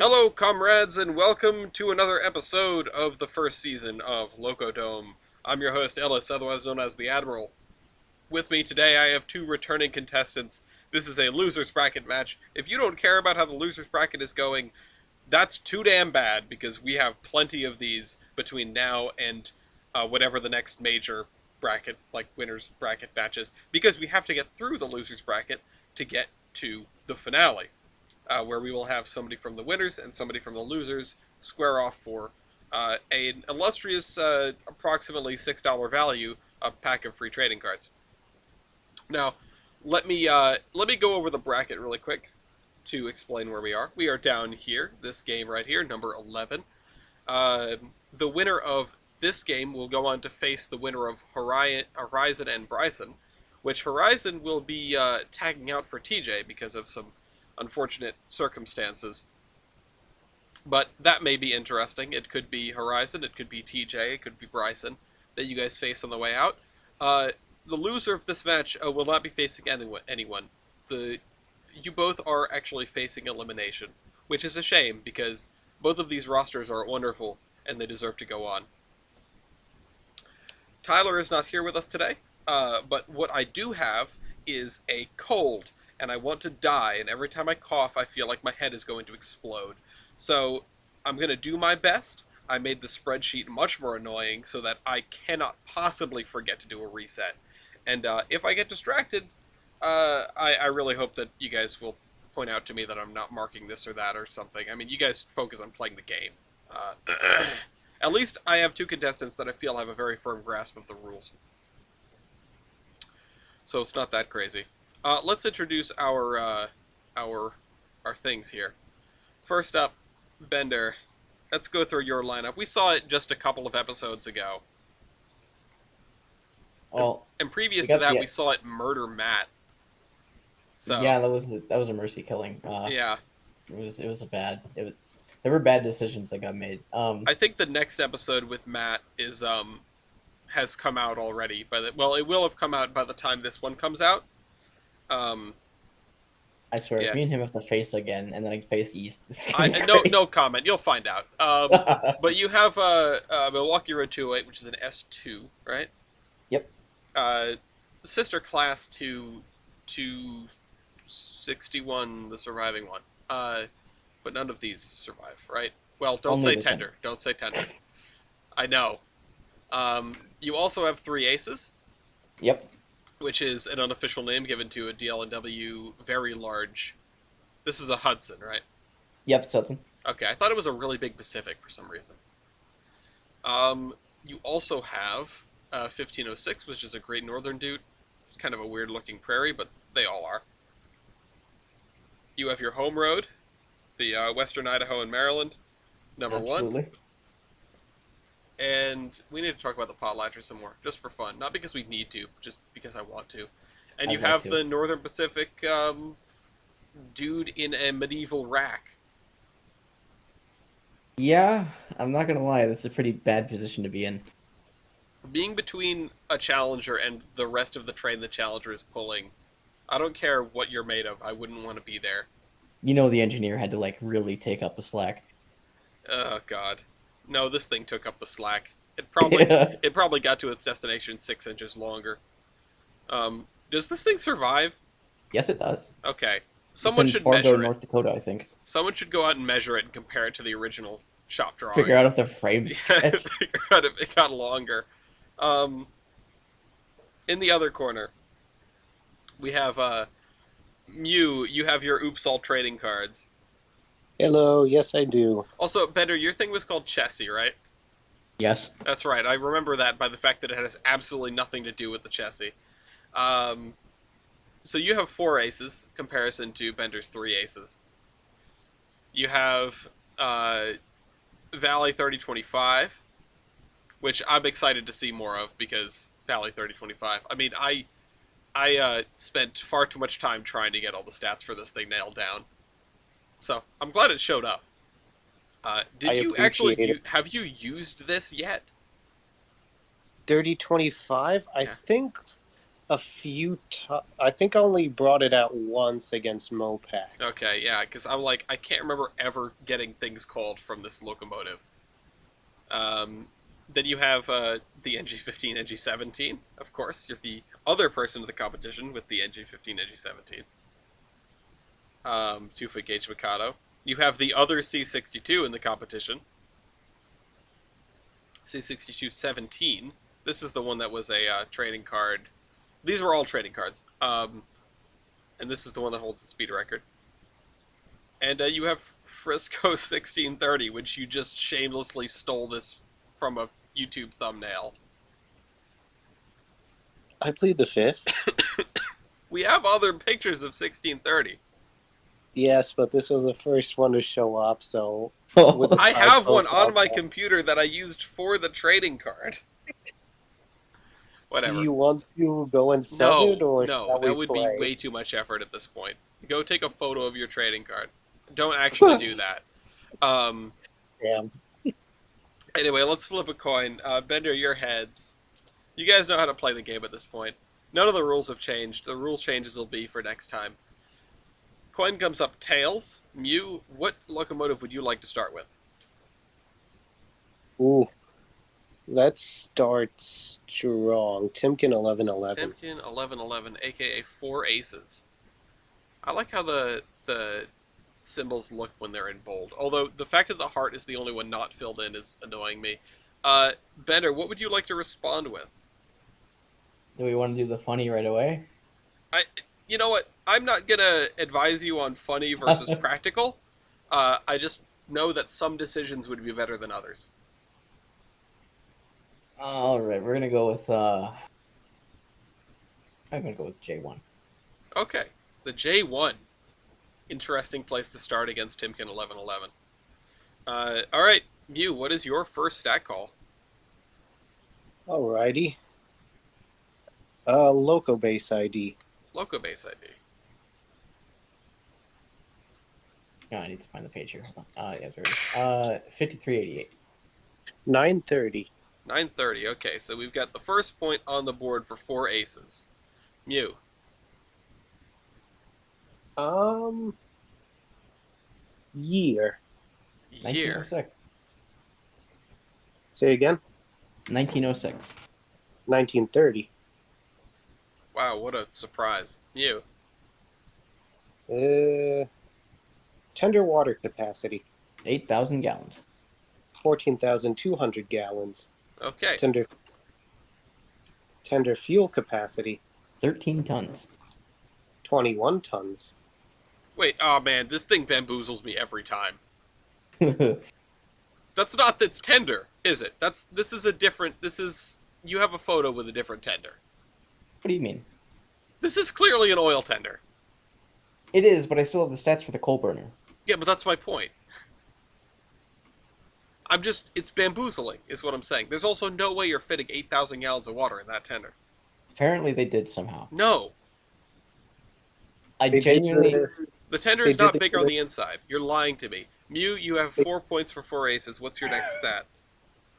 Hello, comrades, and welcome to another episode of the first season of Loco Dome. I'm your host, Ellis, otherwise known as the Admiral. With me today, I have two returning contestants. This is a loser's bracket match. If you don't care about how the loser's bracket is going, that's too damn bad, because we have plenty of these between now and whatever the next major bracket, like winner's bracket matches, because we have to get through the loser's bracket to get to the finale, where we will have somebody from the winners and somebody from the losers square off for an illustrious, approximately $6 value, a pack of free trading cards. Now, let me go over the bracket really quick to explain where we are. We are down here, this game right here, number 11. Uh, the winner of this game will go on to face the winner of Horizon and Bryson, which Horizon will be tagging out for TJ because of some unfortunate circumstances. But that may be interesting. It could be Horizon, it could be TJ, it could be Bryson that you guys face on the way out. The loser of this match will not be facing anyone. You both are actually facing elimination, which is a shame because both of these rosters are wonderful and they deserve to go on. Tyler is not here with us today, but what I do have is a cold, and I want to die, and every time I cough, I feel like my head is going to explode. So I'm going to do my best. I made the spreadsheet much more annoying so that I cannot possibly forget to do a reset. And if I get distracted, I really hope that you guys will point out to me that I'm not marking this or that or something. I mean, you guys focus on playing the game. At least I have two contestants that I feel have a very firm grasp of the rules. So it's not that crazy. Let's introduce our things here. First up, Bender. Let's go through your lineup. We saw it just a couple of episodes ago. Well, And previous to that, we saw it murder Matt. So yeah, that was a mercy killing. Yeah, There were bad decisions that got made. I think the next episode with Matt is has come out already. Well, it will have come out by the time this one comes out. Um, I swear, if yeah. me and him have to face again, and then I face East, No comment. You'll find out. But you have Milwaukee Road 208, which is an S2, right? Yep. Sister class to 261, the surviving one. But none of these survive, right? Well, don't Only say this tender. one. Don't say tender. I know. You also have three aces, Yep. which is an unofficial name given to a DLNW very large. This is a Hudson, right? Yep. Sutton. Okay, I thought it was a really big Pacific for some reason. You also have 1506, which is a Great Northern dude. Kind of a weird looking prairie, but they all are. You have your home road, the Western Idaho and Maryland, number one. Absolutely. And we need to talk about the Potlatcher some more, just for fun. Not because we need to, just because I want to. And you I'd like have to. the Northern Pacific dude in a medieval rack. Yeah, I'm not gonna lie. That's a pretty bad position to be in. Being between a Challenger and the rest of the train the Challenger is pulling, I don't care what you're made of, I wouldn't want to be there. You know, the engineer had to really take up the slack. Oh god. No, this thing took up the slack. It probably got to its destination 6 inches longer. Does this thing survive? Yes, it does. Okay. It's Someone in should Fargo, measure it. North Dakota, I think. Someone should go out and measure it and compare it to the original shop Figure out drawings. if the frames Yeah, stretch. figure out if it got longer. Um, in the other corner, we have Mew. You have your Oops All trading cards. Hello, yes I do. Also, Bender, your thing was called Chessie, right? Yes. That's right. I remember that by the fact that it has absolutely nothing to do with the Chessie. Um, so you have four aces, comparison to Bender's three aces. You have Valley 3025, which I'm excited to see more of because Valley 3025. I mean, I spent far too much time trying to get all the stats for this thing nailed down. So I'm glad it showed up. Did I you appreciate actually it. have you used this yet? Dirty 25, I Yeah. think a few times. I think I only brought it out once against Mopac. Okay, yeah, because I'm like, I can't remember ever getting things called from this locomotive. Um, then you have the NG15, NG17, of course. You're the other person in the competition with the NG15, NG17. 2-foot gauge Mikado. You have the other C62 in the competition. C62-17. This is the one that was a trading card. These were all trading cards. And this is the one that holds the speed record. And you have Frisco 1630, which you just shamelessly stole this from a YouTube thumbnail. I plead the fifth. We have other pictures of 1630. Yes, but this was the first one to show up, so I have one on my computer that I used for the trading card. Whatever. Do you want to go and sub No, it, or no, shall that we would play? be way too much effort at this point. Go take a photo of your trading card. Don't actually do that. Damn. Anyway, let's flip a coin. Bender, your heads. You guys know how to play the game at this point. None of the rules have changed. The rule changes will be for next time. Coin comes up tails. Mew, what locomotive would you like to start with? Ooh. Let's start strong. Timken 1111. Timken 1111, aka 4 Aces. I like how the symbols look when they're in bold. Although the fact that the heart is the only one not filled in is annoying me. Bender, what would you like to respond with? Do we want to do the funny right away? You know what? I'm not gonna advise you on funny versus practical. I just know that some decisions would be better than others. All right, we're gonna go with. I'm gonna go with J1. Okay, the J1. Interesting place to start against Timken 1111. All right, Mew, what is your first stat call? Alrighty. Loco base ID. Loco base ID. No, I need to find the page here. Hold on. Yeah, there it is. 5388. 930. 930. Okay, so we've got the first point on the board for 4 Aces. Mew. Year. Year. 1906. Say again. 1906. 1930. Wow, what a surprise. Mew. Tender water capacity. 8,000 gallons. 14,200 gallons. Okay. Tender fuel capacity. 13 tons. 21 tons. Wait, oh man, this thing bamboozles me every time. What That's tender, is it? You have a photo with a different tender. do you mean? This is clearly an oil tender. It is, but I still have the stats for the coal burner. Yeah, but that's my point. It's bamboozling, is what I'm saying. There's also no way you're fitting 8,000 gallons of water in that tender. Apparently they did somehow. No. I genuinely... The tender is not big on the inside. You're lying to me. Mew, you have 4 points for 4 Aces. What's your next stat?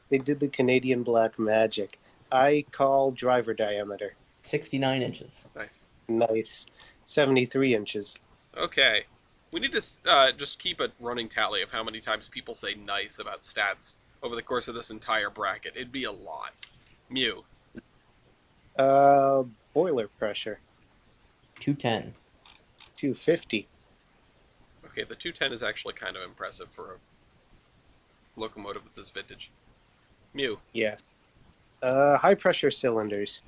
They did the Canadian black magic. I call driver diameter. 69 inches. Nice. Nice. 73 inches. Okay. We need to just keep a running tally of how many times people say nice about stats over the course of this entire bracket. It'd be a lot. Mew. Boiler pressure. 210. 250. Okay, the 210 is actually kind of impressive for a locomotive with this vintage. Mew. Yes. High pressure cylinders.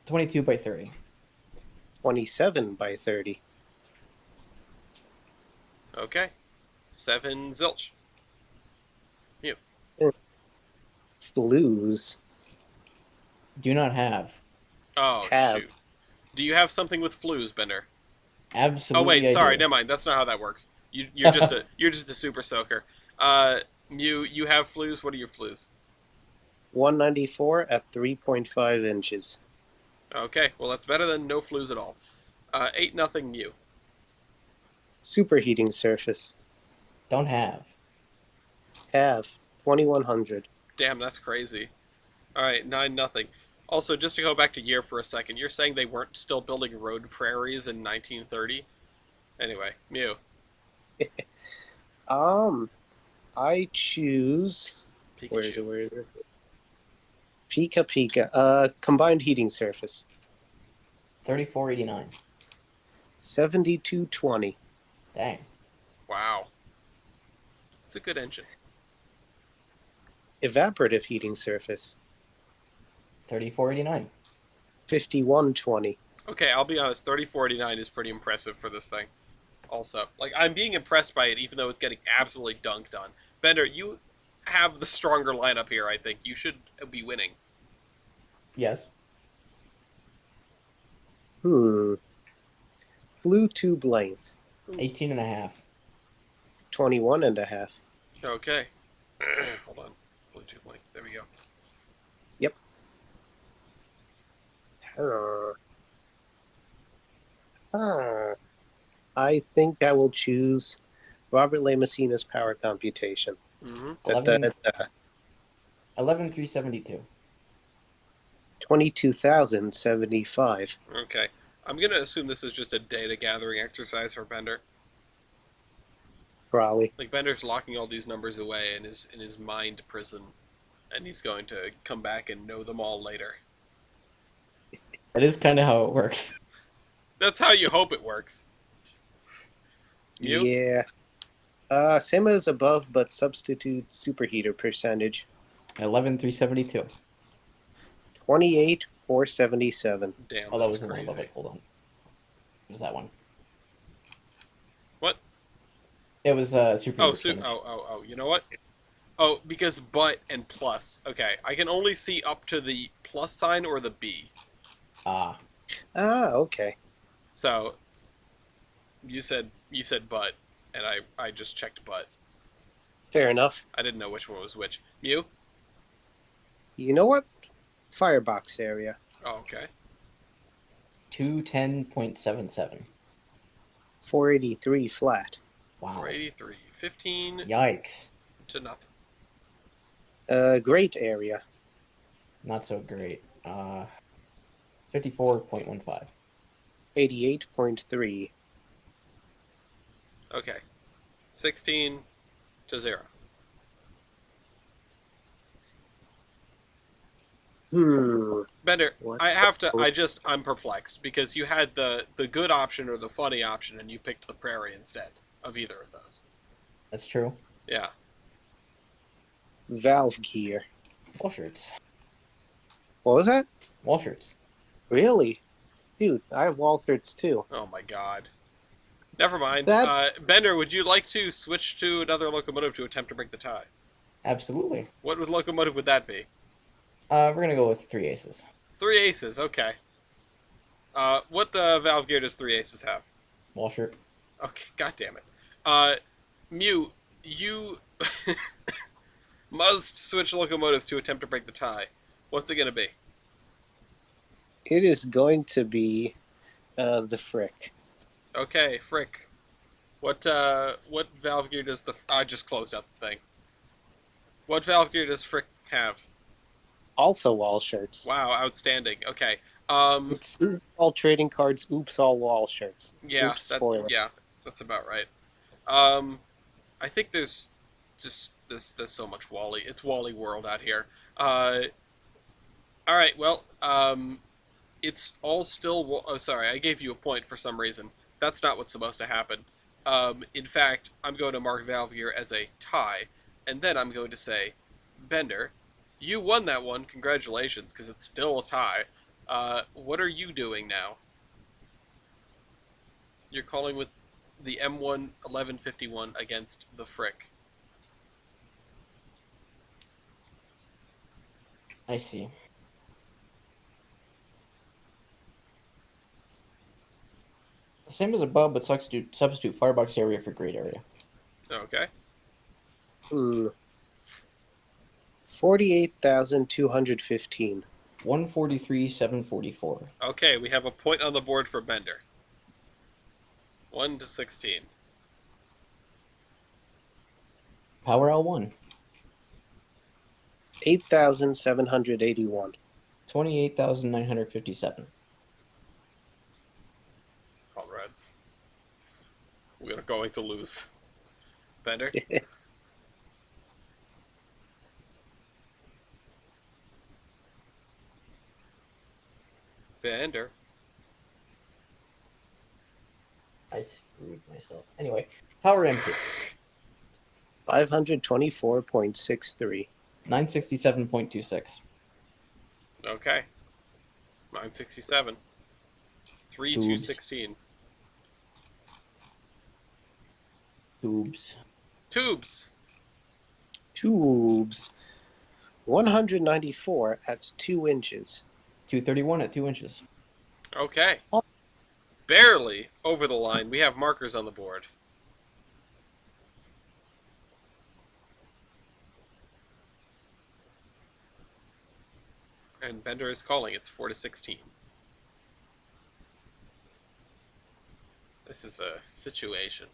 22 by 30. 27 by 30. Okay. 7 zilch. Mew. Flues. Do not have. Oh, Have. shoot. Do you have something with flues, Bender? Absolutely. Oh wait, I sorry, do. never mind. That's not how that works. You're just a super soaker. Mew, you have flues. What are your flues? 194 at 3.5 inches. Okay, well that's better than no flues at all. 8-0 Mew. Superheating surface. Don't have. Have. 2100. Damn, that's crazy. All right, 9-0. Also, just to go back to year for a second, you're saying they weren't still building road prairies in 1930? Anyway, Mew, Um, I choose. Where is Pikachu. it? Where is it? Pika Pika. Combined heating surface. 3489. 7220. Dang. Wow, it's a good engine. Evaporative heating surface. 3489. 5120. Okay, I'll be honest, 3489 is pretty impressive for this thing. Also, like, I'm being impressed by it, even though it's getting absolutely dunked on. Bender, you have the stronger lineup here. I think you should be winning. Yes. Blue tube length. 18 and a half. 21 and a half. Okay, hold on. Bluetooth link. There we go. Yep. I think I will choose Robert Le Messina's power computation. Mm-hmm. 11, 11372. 22,075. Okay, I'm gonna assume this is just a data gathering exercise for Bender. Probably. Like Bender's locking all these numbers away in his mind prison, and he's going to come back and know them all later. That is kind of how it works. That's how you hope it works. You? Yeah. Same as above, but substitute superheater percentage. 11372. 28,477. Damn, Oh, that that's was the one above crazy. it. Hold on. It was that one. What? It was super. Oh. You know what? Oh, because but and plus. Okay, I can only see up to the plus sign or the B. Ah. Okay. So you said but, and I just checked but. Fair enough. I didn't know which one was which. Mew? You know what? Firebox area. Oh, okay. 210.77. 483 flat. Wow. 483. 15 Yikes. to nothing. Great area. Not so great. 54.15. 88.3. Okay. 16 to 0. Bender, What? I'm perplexed because you had the good option or the funny option and you picked the prairie instead of either of those. That's true. Yeah. Valve gear. Wall shirts. What was that? Wall shirts. Really? Dude, I have wall shirts too. Oh my god. Never mind. That- Bender, would you like to switch to another locomotive to attempt to break the tie? Absolutely. What locomotive would that be? We're gonna go with 3 aces. 3 aces, okay. What valve gear does 3 aces have? Wall shirt. Okay, god damn it. Mew, you must switch locomotives to attempt to break the tie. What's it gonna be? It is going to be the Frick. Okay, Frick. What valve gear does I just closed out the thing. What valve gear does Frick have? Also wall shirts. Wow, outstanding. Okay. It's all trading cards, oops, all wall shirts. Yeah, Oops, spoiler. that's about right. I think there's so much Wally. It's Wally World out here. All right, well, it's all still. Oh, sorry, I gave you a point for some reason. That's not what's supposed to happen. In fact, I'm going to mark valve gear as a tie, and then I'm going to say, Bender, you won that one. Congratulations, because it's still a tie. What are you doing now? You're calling with the M11151 against the Frick. I see. Same as above, but substitute firebox area for great area. Okay. 48,215. 143,744. Okay, we have a point on the board for Bender. 1 to 16. Power L1. 8,781. 28,957. Comrades. We're going to lose. Bender? Bender? I screwed myself. Anyway, power M2. 524.63. 967.26. Okay. 967. 3216. Tubes. Tubes. Tubes. 194 at 2 inches. 231 at 2 inches. Okay. Barely over the line. We have markers on the board. And Bender is calling. It's 4-16. This is a situation.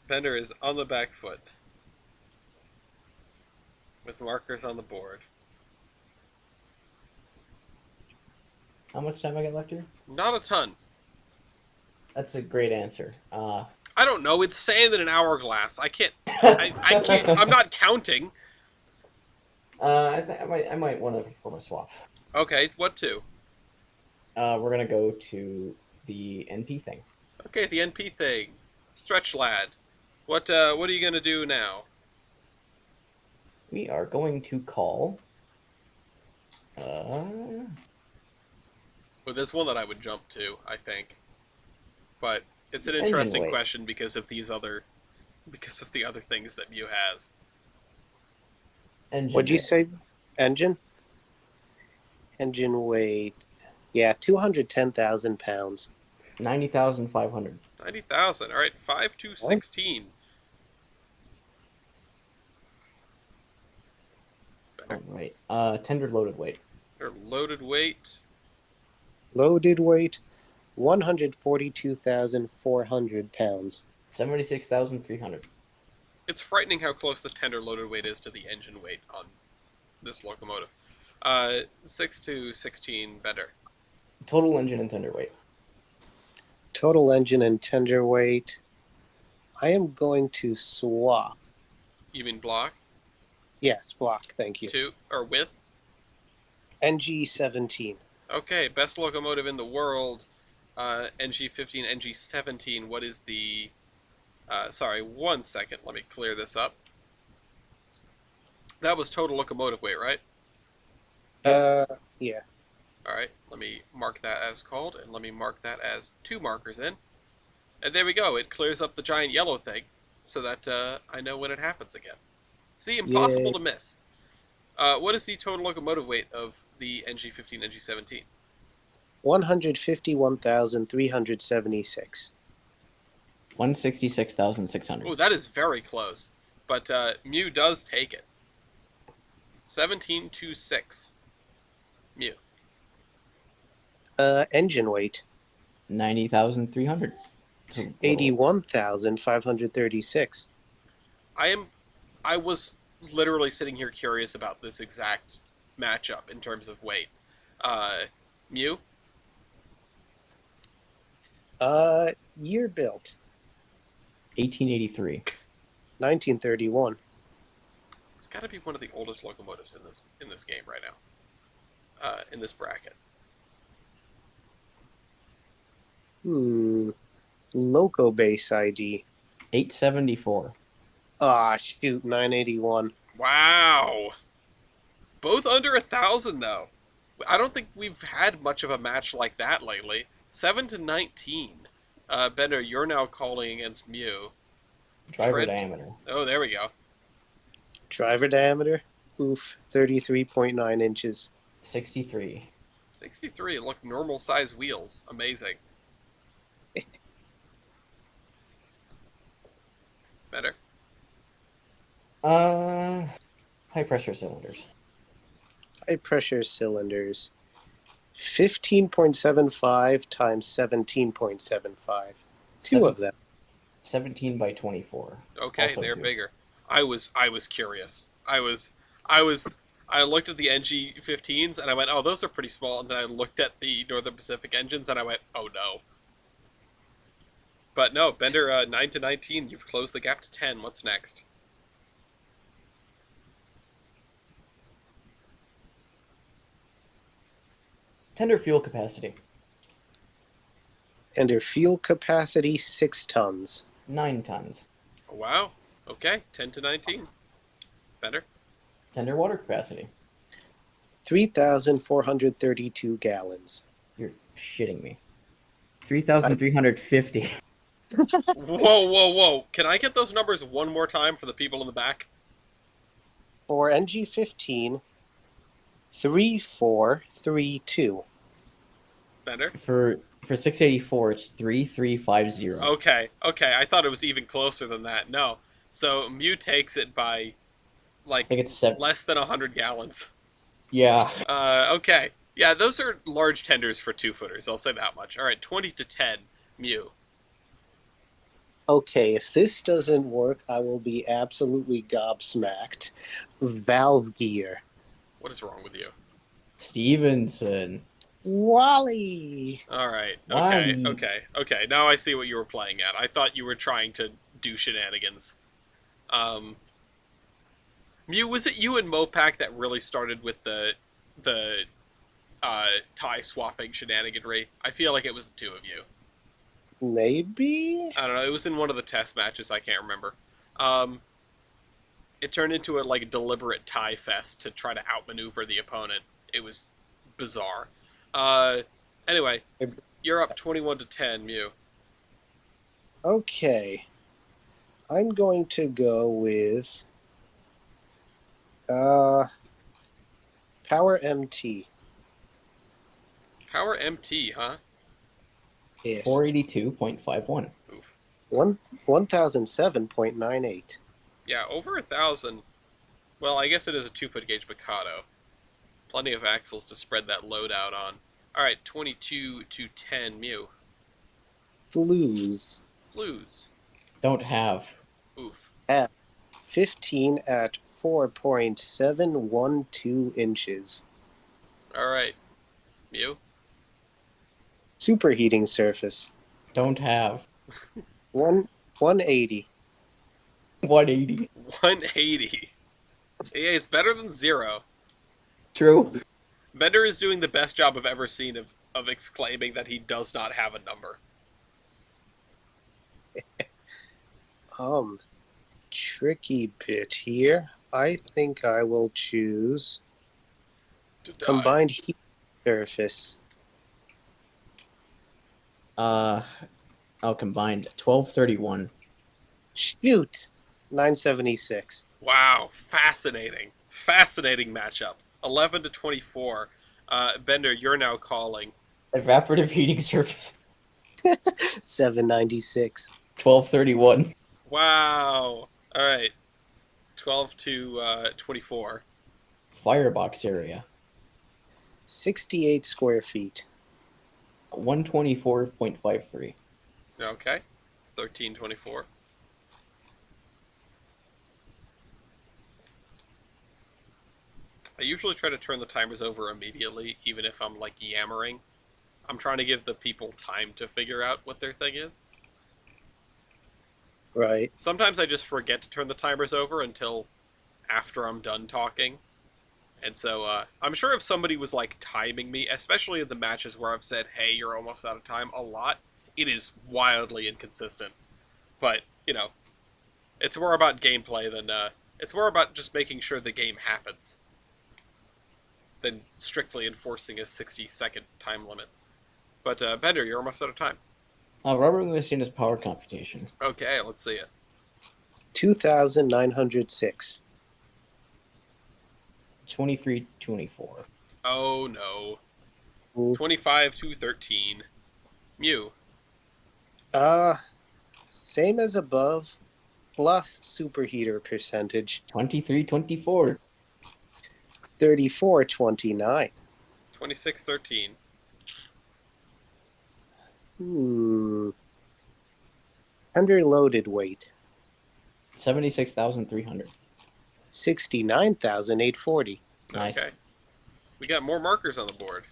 Bender is on the back foot. With markers on the board. How much time I got left here? Not a ton. That's a great answer. I don't know. It's sand in an hourglass. I can't. I can't. I'm not counting. I might want to perform a swap. Okay, what to? We're gonna go to the NP thing. Okay, the NP thing. Stretch lad. What are you gonna do now? We are going to call. Well, there's one that I would jump to, I think. But it's an Engine interesting weight. question because of the other things that Mew has. Engine. What'd you weight. say? Engine? Engine weight. Yeah, 210,000 pounds. 90,500. 90,000. All right, 5-16. All right. Tender loaded weight. Their loaded weight. Loaded weight, 142,400 pounds. 76,300. It's frightening how close the tender loaded weight is to the engine weight on this locomotive. 6-16 better. Total engine and tender weight. Total engine and tender weight. I am going to swap. You mean block? Yes, block, thank you. To or with? NG17. Okay, best locomotive in the world. NG15, NG17. What is the? Sorry, 1 second. Let me clear this up. That was total locomotive weight, right? Yeah. All right. Let me mark that as called, and let me mark that as 2 markers in. And there we go. It clears up the giant yellow thing, so that I know when it happens again. See, impossible Yay. to miss. What is the total locomotive weight of the NG15, NG17? 151,376. 166,600. Oh, that is very close. But Mew does take it. 17-6. Mew. Engine weight, 90,300. 81,536. I was literally sitting here curious about this exact matchup in terms of weight. Mew? Year built, 1883. 1931. It's got to be one of the oldest locomotives in this game right now. In this bracket. Loco base ID. 874. Ah, shoot, 981. Wow. Both under 1,000 though. I don't think we've had much of a match like that lately. 7-19. Bender, you're now calling against Mew. Driver Tread- diameter. Oh, there we go. Driver diameter, 33.9 inches. 63. 63. Look, normal size wheels. Amazing. Better. High pressure cylinders. High pressure cylinders, 15.75 times 17.75. Two of them. 17 by 24. Okay, Also they're 2. bigger. I was curious. I was I looked at the NG15s and I went, "Oh, those are pretty small." And then I looked at the Northern Pacific engines and I went, "Oh no." But no, Bender 9 to 19, you've closed the gap to 10. What's next? Tender fuel capacity, And their fuel capacity 6 tons. 9 tons. Oh, wow. Okay, 10 to 19. Bender. Tender water capacity. 3,432 gallons. You're shitting me. 3,350. Whoa, whoa, whoa. Can I get those numbers one more time for the people in the back? For NG15, 3432. Bender? For 684, it's 3350. Okay, okay. I thought it was even closer than that. No. So Mew takes it by, I think it's 7. less than 100 gallons. Yeah. Okay. Yeah, those are large tenders for 2-footers. I'll say that much. All right, 20 to 10, Mew. Okay, if this doesn't work, I will be absolutely gobsmacked. Valve gear. What is wrong with you? Stevenson. Wally! All right. Okay. Wally. Okay. Okay. Now I see what you were playing at. I thought you were trying to do shenanigans. Um, Mew, was it you and Mopac that really started with the tie swapping shenaniganry? I feel like it was the two of you. Maybe? I don't know. It was in one of the test matches. I can't remember. Um, it turned into a like deliberate tie fest to try to outmaneuver the opponent. It was bizarre. Uh, anyway, you're up 21 to 10, Mew. Okay. I'm going to go with Power MT. Power MT, huh? Yes. 482.51. Oof. 1007.98. Yeah, over 1,000. Well, I guess it is a 2-foot gauge Mikado. Plenty of axles to spread that load out on. Alright, 22 to 10, Mew. Flues. Blues. Don't have. Oof. 15 at 4.712 inches. Alright, Mew. Superheating surface. Don't have. 180. 180. 180. Yeah, it's better than 0. True. Bender is doing the best job I've ever seen of exclaiming that he does not have a number. Tricky bit here. I think I will choose To die. combined heat surface. I'll combine 1231. Shoot. 976. Wow, fascinating. Fascinating matchup. 11 to 24. Bender, you're now calling. Evaporative heating surface. 796. 1231. Wow. All right. 12 to 24. Firebox area. 68 square feet. 124.53. Okay. 1324. I usually try to turn the timers over immediately, even if I'm like yammering. I'm trying to give the people time to figure out what their thing is. Right. Sometimes I just forget to turn the timers over until after I'm done talking. And so I'm sure if somebody was like timing me, especially in the matches where I've said, hey, you're almost out of time a lot, it is wildly inconsistent. But, you know, it's more about gameplay than, it's more about just making sure the game happens than strictly enforcing a 60-second time limit. But, Bender, you're almost out of time. Rubber Machine is power computation. Okay, let's see it. 2,906. 2324. Oh, no. Ooh. 25 to 13. Mew. Same as above, plus superheater percentage. 2324. 3429. 2613. Tender loaded weight, 76,300. 69,840. Nice. Okay. We got more markers on the board.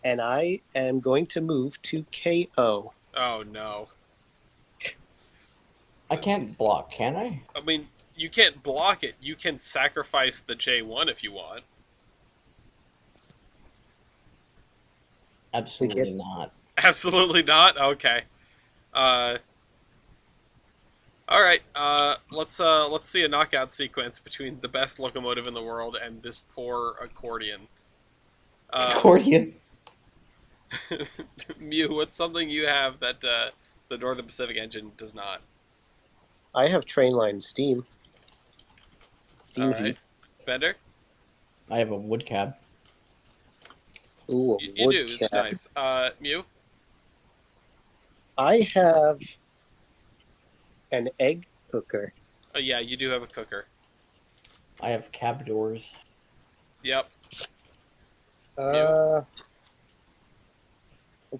And I am going to move to KO. Oh no. I can't block, can I? I mean, you can't block it. You can sacrifice the J1 if you want. Absolutely Yes. not. Absolutely not. Okay. Uh, all right. Let's see a knockout sequence between the best locomotive in the world and this poor accordion. Accordion. Mew, what's something you have that the Northern Pacific engine does not? I have train line steam. All Steam right. heat. Bender, I have a wood cab. Ooh, a you wood do. It's cab. nice. Mew. I have an egg cooker. Yeah, you do have a cooker. I have cab doors. Yep. I'm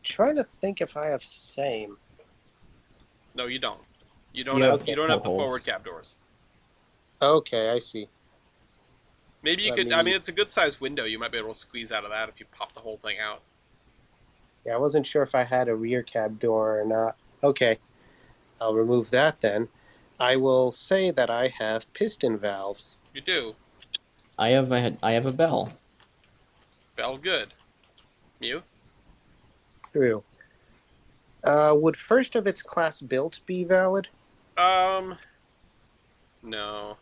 trying to think if I have same. No, you don't. You don't You have. have You don't have the portholes. forward cab doors. Okay, I see. Maybe you Let could. I me- mean, it's a good sized window. You might be able to squeeze out of that if you pop the whole thing out. Yeah, I wasn't sure if I had a rear cab door or not. Okay, I'll remove that then. I will say that I have piston valves. You do. I have a bell. Bell good. Mew. True. Would first of its class built be valid? Um. No,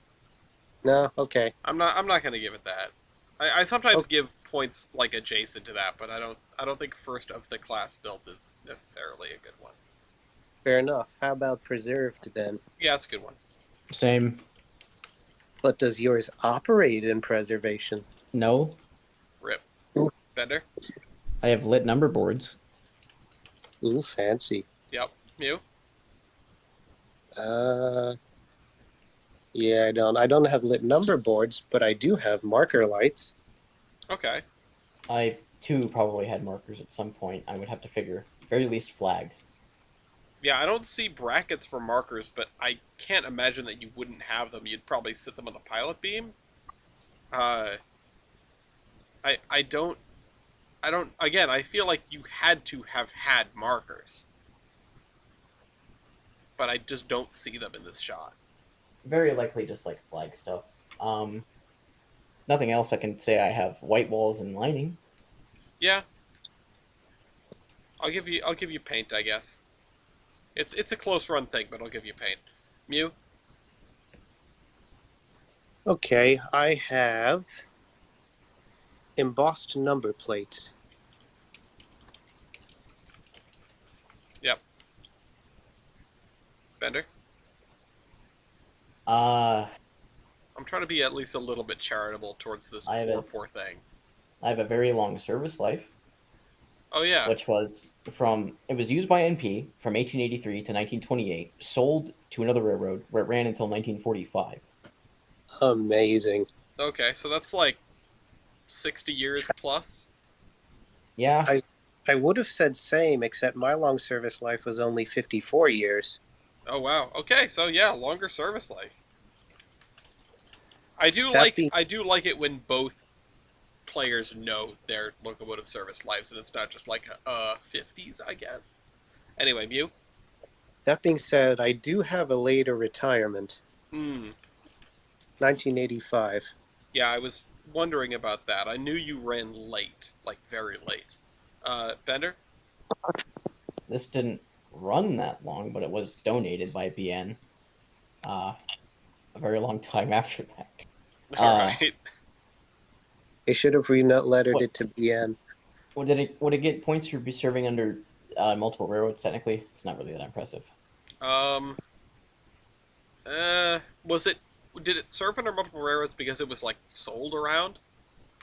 No. Okay. I'm not. I'm not gonna give it that. I sometimes Okay. give points like adjacent to that, but I don't. I don't think first of the class built is necessarily a good one. Fair enough. How about preserved then? Yeah, it's a good one. Same. But does yours operate in preservation? No. Rip. Ooh. Bender. I have lit number boards. Ooh, fancy. Yep. Mew. Uh, yeah, I don't. I don't have lit number boards, but I do have marker lights. Okay. I too probably had markers at some point. I would have to figure. Very least flags. Yeah, I don't see brackets for markers, but I can't imagine that you wouldn't have them. You'd probably sit them on the pilot beam. Uh, I don't. I don't. Again, I feel like you had to have had markers, but I just don't see them in this shot. Very likely just like flag stuff. Um, Nothing else I can say. I have white walls and lining. Yeah, I'll give you. I'll give you paint. I guess it's a close run thing, but I'll give you paint. Mew. Okay, I have embossed number plates. Yep. Bender. Uh, I'm trying to be at least a little bit charitable towards this I have poor thing. I have a very long service life, Oh yeah. which was it was used by NP from 1883 to 1928, sold to another railroad where it ran until 1945. Amazing. Okay, so that's like 60 years plus. Yeah, I would have said same, except my long service life was only 54 years. Oh wow. Okay, so yeah, longer service life. That being I do like it when both players know their locomotive service lives and it's not just like 50s, I guess. Anyway, Mew. that being said, I do have a later retirement, Hmm. 1985. Yeah, I was wondering about that. I knew you ran late, like very late. Bender? this didn't run that long, but it was donated by BN. A very long time after that. Alright. They should have re-lettered What? it to BN. Would it get points for be serving under multiple railroads? Technically, it's not really that impressive. Um was it did it serve under multiple railroads because it was like sold around?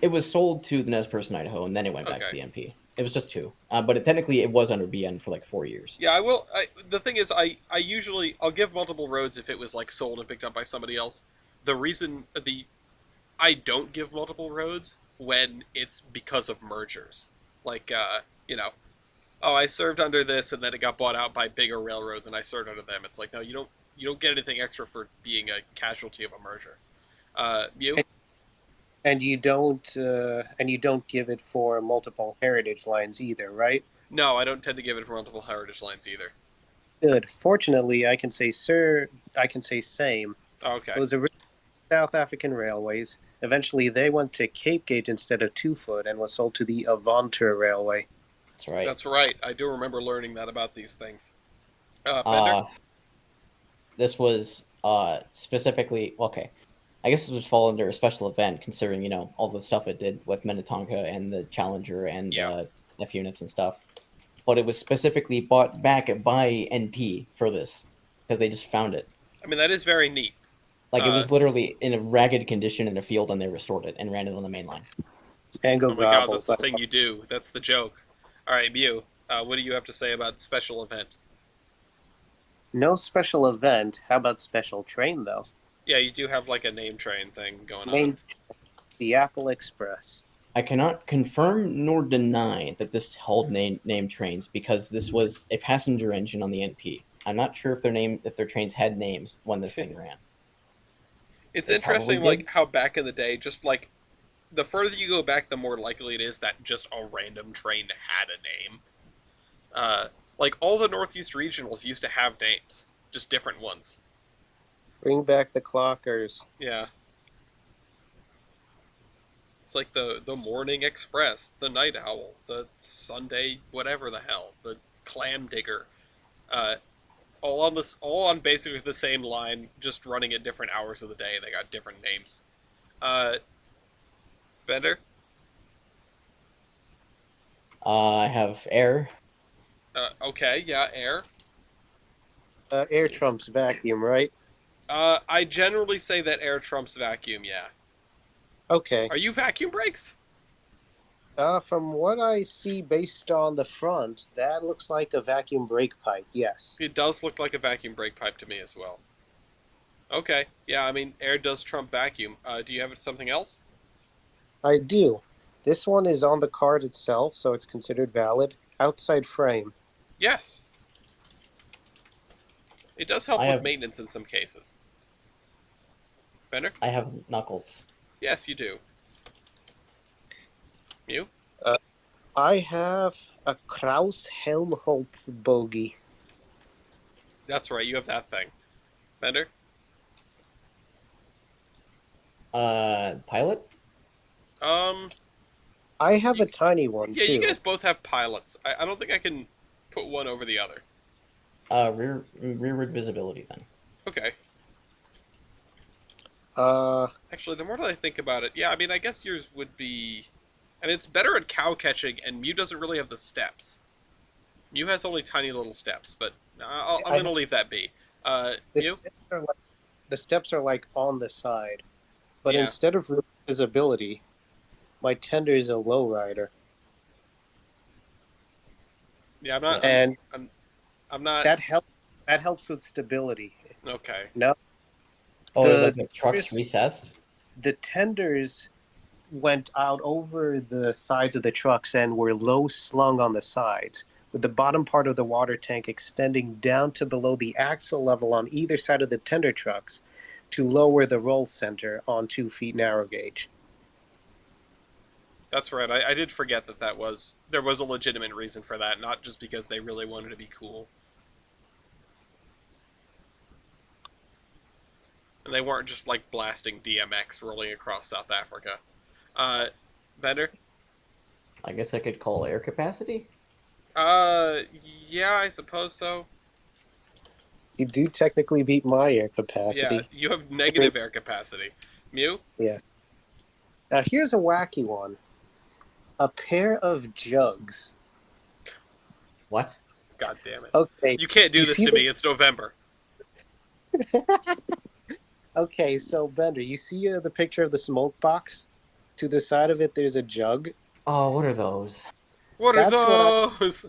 It was sold to the Nez Perce, Idaho, and then it went back to Okay. the MP. It was just two, but technically it was under BN for like 4 years. Yeah, I will. The thing is, I usually I'll give multiple roads if it was like sold and picked up by somebody else. The reason I don't give multiple roads when it's because of mergers, like you know, oh, I served under this, and then it got bought out by bigger railroads, and I served under them. It's like, no, you don't get anything extra for being a casualty of a merger. You? And you don't give it for multiple heritage lines either, right? No, I don't tend to give it for multiple heritage lines either. Good. Fortunately, I can say, sir, I can say same. Oh, okay. It was originally South African Railways. Eventually, they went to Cape Gauge instead of 2-foot and was sold to the Avantur Railway. That's right. That's right. I do remember learning that about these things. Bender? Uh, this was specifically okay. I guess this would fall under a special event, considering all the stuff it did with Minnetonka and the Challenger and Yeah. F units and stuff. But it was specifically bought back by NP for this because they just found it. I mean, that is very neat. Like it was literally in a ragged condition in a field, and they restored it and ran it on the main line. And go Oh my god, that's gobbles. the thing you do. That's the joke. Alright, Mew, what do you have to say about special event? No special event. How about special train, though? Yeah, you do have like a name train thing going on. Named the Apple Express. I cannot confirm nor deny that this held name trains because this was a passenger engine on the NP. I'm not sure if their trains had names when this thing ran. It's They interesting, probably did. like, how back in the day, just like, the further you go back, the more likely it is that just a random train had a name. Like, all the Northeast regionals used to have names, just different ones. Bring back the clockers. Yeah. It's like the Morning Express, the Night Owl, the Sunday whatever the hell, the Clam Digger. All on basically the same line, just running at different hours of the day. They got different names. Bender? I have air. Okay, yeah, air. Air trumps vacuum, right? I generally say that air trumps vacuum, yeah. Okay. Are you vacuum brakes? From what I see based on the front, that looks like a vacuum brake pipe, yes. It does look like a vacuum brake pipe to me as well. Okay, yeah, I mean, air does trump vacuum. Do you have something else? I do. This one is on the card itself, so it's considered valid. Outside frame. Yes. It does help I with have- maintenance in some cases. Bender? I have knuckles. Yes, you do. You? I have a Kraus Helmholtz bogie. That's right, you have that thing. Bender? Pilot? I have a tiny one, Yeah, too. you guys both have pilots. I don't think I can put one over the other. Rearward visibility then. Okay. Uh, Actually, the more that I think about it, yeah, I mean, I guess yours would be... And it's better at cow catching, and Mew doesn't really have the steps. Mew has only tiny little steps, but I'm going to leave that be. the, Mew? steps are like, the steps are like on the side. But Yeah. instead of visibility, my tender is a lowrider. Yeah, I'm not... And I'm not... that helps with stability. Okay. Oh, The- like the truck's recessed? The tenders went out over the sides of the trucks and were low slung on the sides, with the bottom part of the water tank extending down to below the axle level on either side of the tender trucks to lower the roll center on 2 feet narrow gauge. That's right. I did forget that there was a legitimate reason for that, not just because they really wanted to be cool. And they weren't just like blasting DMX rolling across South Africa. Bender? I guess I could call air capacity? Yeah, I suppose so. You do technically beat my air capacity. Yeah, you have negative air capacity. Mew? Now here's a wacky one. A pair of jugs. What? God damn it. Okay. You can't do You this see to the- me, it's November. Okay, so Bender, you see the picture of the smoke box? To the side of it, there's a jug. Oh, what are those? What are That's what those?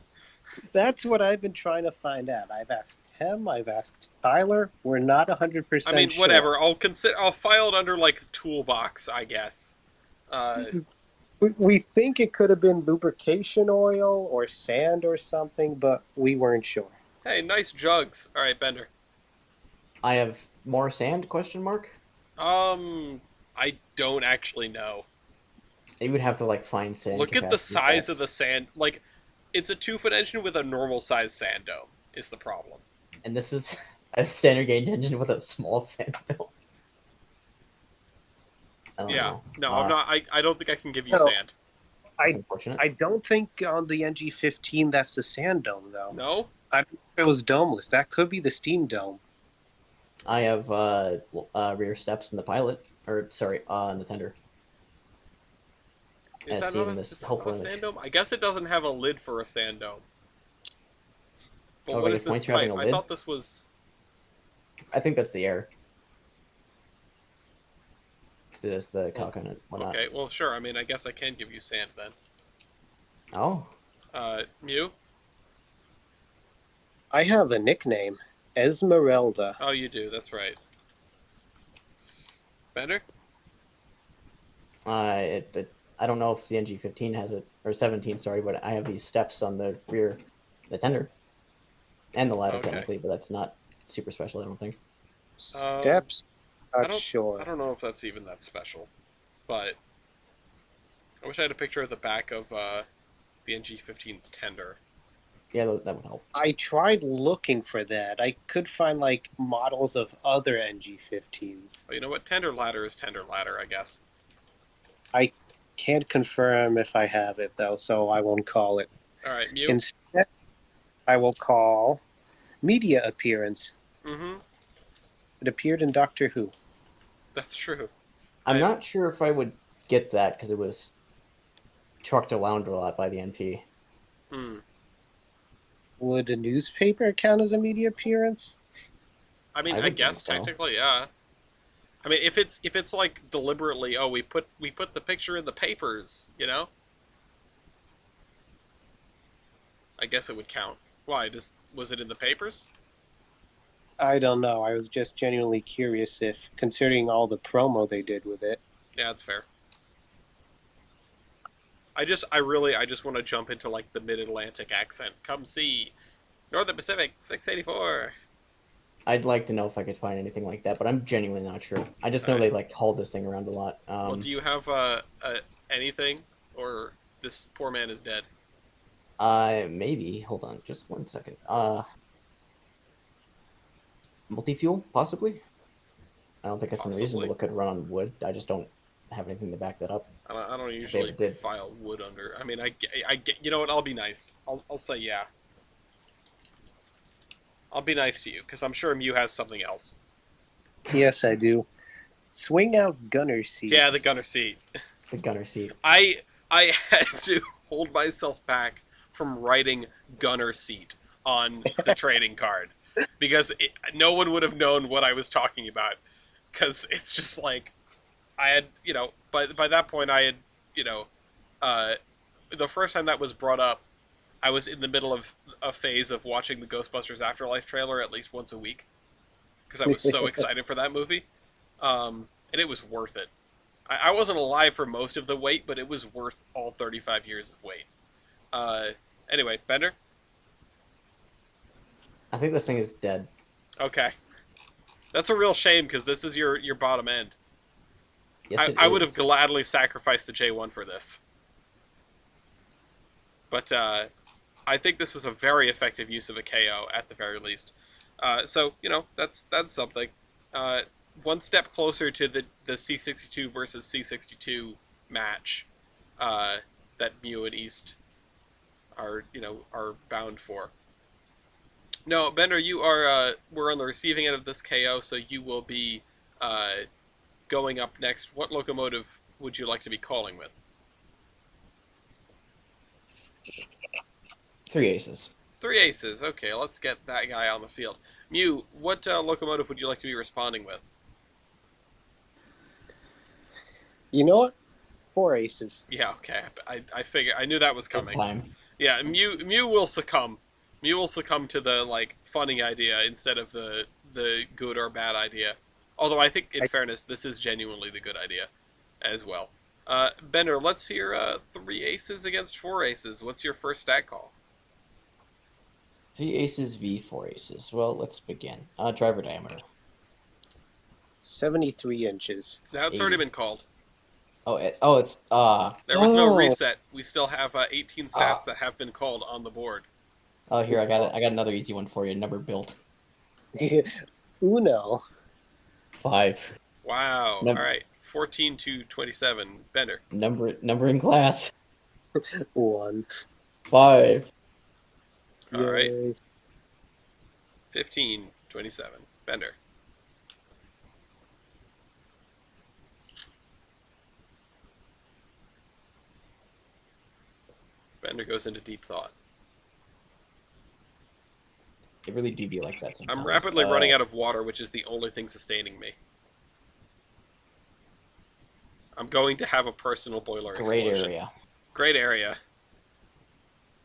That's what I've been trying to find out. I've asked him, I've asked Tyler. We're not 100% I mean, sure. whatever. I'll file it under like toolbox, I guess. We think it could have been lubrication oil or sand or something, but we weren't sure. Hey, nice jugs. All right, Bender. I have more sand? Question mark. Um, I don't actually know. You would have to like find sand Look at the capacity size of stats. the sand. Like, it's a 2 foot engine with a normal size sand dome. Is the problem? And this is a standard gauge engine with a small sand dome. I don't Yeah. know. No, I'm not. I don't think I can give you No, sand. That's I unfortunate. I don't think on the NG-15 that's the sand dome though. No. I don't think it was domeless. That could be the steam dome. I have rear steps in the pilot, or sorry, in the tender, Is as that seen not a in is this that not helpful a sand image. dome? I guess it doesn't have a lid for a sand dome. But Oh, what I is get this points for having pipe? a I lid. thought this was. I think that's the air, because it is the Well, coconut whatnot. okay, well, sure. I mean, I guess I can give you sand then. Oh, Mew? I have a nickname, Esmeralda. Oh, you do. That's right. Bender? I don't know if the NG-15 has it or 17, sorry, but I have these steps on the rear, the tender, and the ladder Okay. technically, but that's not super special, I don't think. Steps? I Not don't. sure. I don't know if that's even that special, but I wish I had a picture of the back of the NG-15's tender. Yeah, that would help. I tried looking for that. I could find like models of other NG-15s. But you know what? Tender ladder is tender ladder, I guess. I can't confirm if I have it though, so I won't call it. All right, Mew. Instead, I will call media appearance. Mm-hmm. It appeared in Doctor Who. That's true. I'm I- not sure if I would get that because it was trucked around a lot by the NP. Hmm. Would a newspaper count as a media appearance? I mean, I I would guess think so. technically, yeah. I mean, if it's like deliberately, oh, we put the picture in the papers, you know. I guess it would count. Why? Just was it in the papers? I don't know. I was just genuinely curious if, considering all the promo they did with it. Yeah, that's fair. I just want to jump into like the mid-Atlantic accent. Come see Northern Pacific 684. I'd like to know if I could find anything like that, but I'm genuinely not sure. I just know Alright. they like hauled this thing around a lot. Well, do you have anything, or this poor man is dead? Maybe. Hold on, just 1 second. Multi-fuel, possibly. I don't think it's Possibly. unreasonable. It could run on wood. I just don't have anything to back that up. I don't usually did. file wood under. I mean, I get. You know what? I'll be nice. I'll say yeah. I'll be nice to you because I'm sure Mew has something else. Yes, I do. Swing out gunner seats. Yeah, the gunner seat. The gunner seat. I had to hold myself back from writing gunner seat on the trading card because no one would have known what I was talking about because it's just like I had, by that point I had, uh, the first time that was brought up, I was in the middle of a phase of watching the Ghostbusters Afterlife trailer at least once a week because I was so excited for that movie, and it was worth it. I wasn't alive for most of the wait, but it was worth all 35 years of wait. Anyway, Bender? I think this thing is dead. Okay. That's a real shame because this is your bottom end. Yes, I would have is. gladly sacrificed the J1 for this. But I think this was a very effective use of a KO at the very least. So, that's something. One step closer to the C62 versus C62 match that Mew and East are bound for. No, Bender, you are we're on the receiving end of this KO, so you will be going up next. What locomotive would you like to be calling with? 3 aces. 3 aces. Okay, let's get that guy on the field. Mew, what locomotive would you like to be responding with? You know what? 4 aces. Yeah, okay. I figured. I knew that was This coming. time. Yeah, Mew will succumb. Mew will succumb to the funny idea instead of the good or bad idea. Although I think, in fairness, this is genuinely the good idea, as well. Bender, let's hear 3 aces against 4 aces. What's your first stat call? 3 aces v 4 aces. Well, let's begin. Driver diameter. 73 inches. Now it's already 80. been called. It's There was no Oh. reset. We still have 18 stats Ah. that have been called on the board. Oh, here, I got it. I got another easy one for you. Number built. Uno. 5. Wow. Num- All right. 14 to 27. Bender. number in class. 1. 5. All right. Yay. 15, 27. Bender. Bender goes into deep thought. It really do be like that sometimes. I'm rapidly running out of water, which is the only thing sustaining me. I'm going to have a personal boiler Great explosion. area. Great area.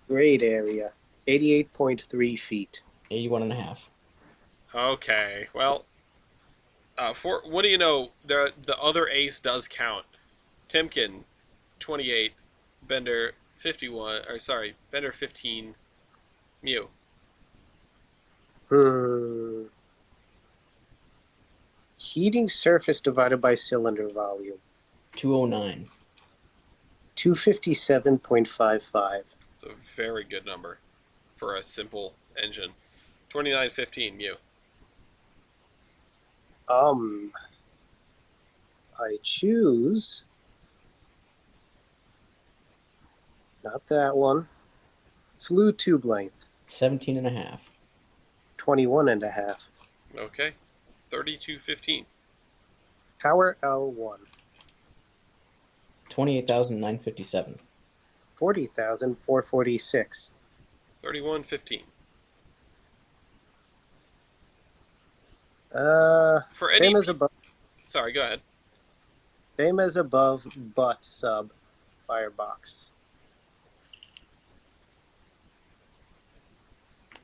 Great area. 88.3 feet. 81.5. Okay. Well, for what do you know? The other ace does count. Timken, 28. Bender, 51. Or sorry, Bender 15. Mew. Heating surface divided by cylinder volume. 209. 257.55. It's a very good number for a simple engine. 2915, Mew. I choose not that one. Flue tube length. 17.5. 21.5. Okay. 3215. Power L1. 28,957. 40,446. 3115. For Same any... as above. Sorry, go ahead. Same as above, but sub firebox.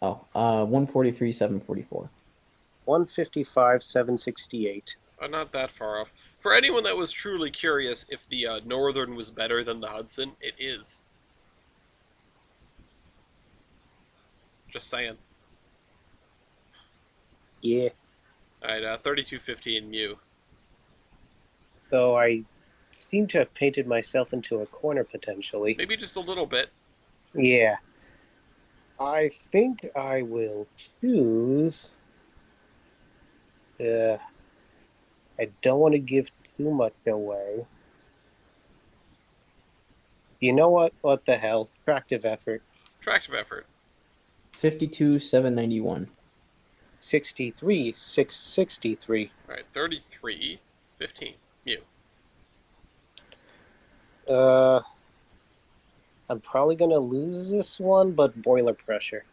Oh, 143,744. 155,768. Not that far off. For anyone that was truly curious if the Northern was better than the Hudson, it is. Just saying. Yeah. Alright, 3215 Mew. Though I seem to have painted myself into a corner potentially. Maybe just a little bit. Yeah. I think I will choose. I don't want to give too much away. You know what? What the hell? Tractive effort. Tractive effort. 52,791. 63,663. Alright, 3315 Mew. I'm probably gonna lose this one, but boiler pressure.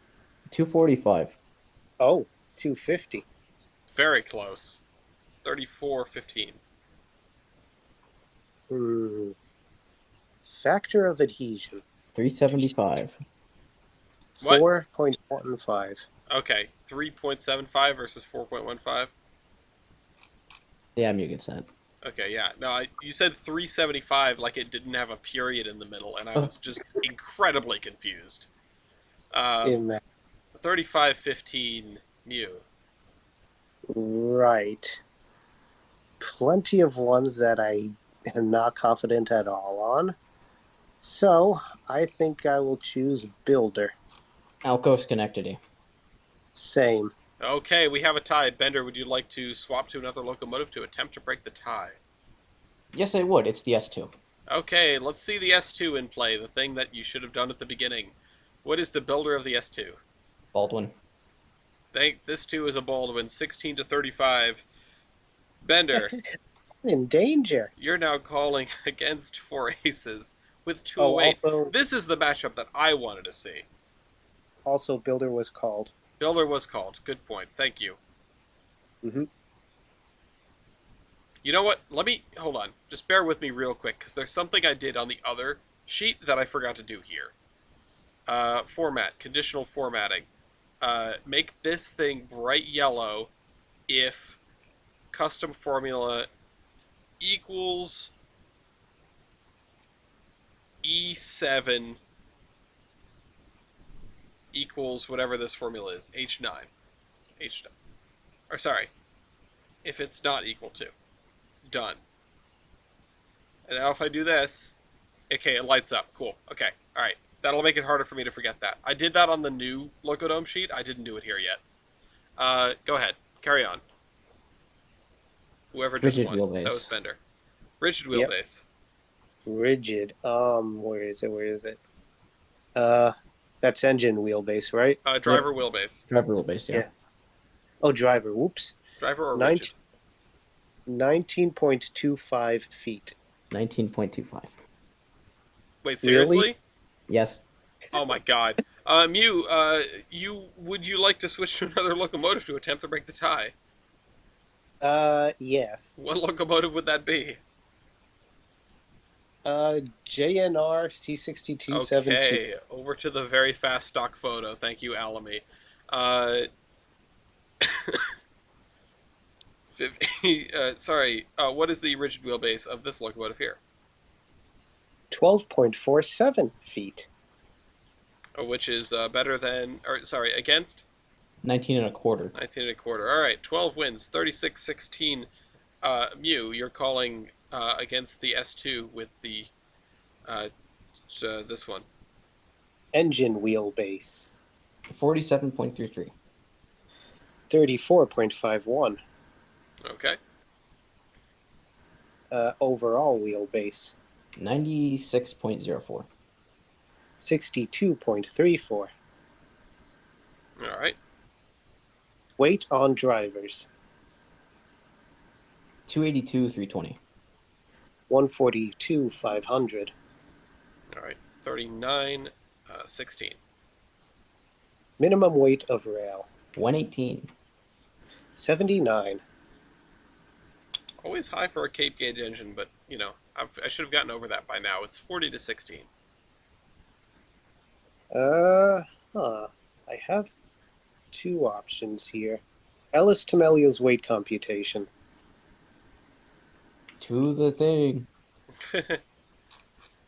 245. Oh, 250. Very close. 3415. Factor of adhesion. 375. What? 4.15. Okay, 3.75 versus 4.15. Yeah, I'm consent. Okay, yeah. No, you said 375 like it didn't have a period in the middle, and I was just incredibly confused. In that. 3515 Mew. Right. Plenty of ones that I am not confident at all on. So, I think I will choose Builder. Alco Schenectady. Same. Okay, we have a tie. Bender, would you like to swap to another locomotive to attempt to break the tie? Yes, I would. It's the S2. Okay, let's see the S2 in play, the thing that you should have done at the beginning. What is the builder of the S2? Baldwin. This 2 is a Baldwin, 16 to 35. Bender, In danger. you're now calling against 4 aces with 2 Oh, away. also, This is the matchup that I wanted to see. also Builder was called. Builder was called. Good point. Thank you. Mm-hmm. You know what? Hold on. Just bear with me real quick, because there's something I did on the other sheet that I forgot to do here. Format. Conditional formatting. Make this thing bright yellow if custom formula equals E7 equals whatever this formula is, H9. H9. Or sorry, if it's not equal to. Done. And now if I do this, okay, it lights up. Cool. Okay. All right. That'll make it harder for me to forget that. I did that on the new Loco Dome sheet. I didn't do it here yet. Go ahead. Carry on. Whoever just Rigid won. wheelbase. That was Bender. Rigid Yep. wheelbase. Rigid. Where is it? Where is it? That's engine wheelbase, right? Driver wheelbase. Driver wheelbase, yeah. Yeah. Oh, driver. Whoops. Driver or rigid? 19.25 feet. 19.25. Wait, seriously? Really? Yes. Oh my god. Mew, would you like to switch to another locomotive to attempt to break the tie? Yes. What locomotive would that be? JNR C6272. Okay, over to the very fast stock photo. Thank you, Alamy. 50, sorry, what is the rigid wheelbase of this locomotive here? 12.47 feet. Which is better than, or sorry, against? 19 and a quarter. 19 and a quarter. All right, 12 wins, 36-16. Mew, you're calling against the S2 with the this one. Engine wheelbase. 47.33. 34.51. Okay. Overall wheelbase. 96.04. 62.34. All right. Weight on drivers. 282, 320. 142, 500. All right. 39, 16. Minimum weight of rail. 118. 79. Always high for a Cape gauge engine, but you know, I should have gotten over that by now. It's 40-16. I have two options here. Ellis Tamelio's weight computation. To the thing.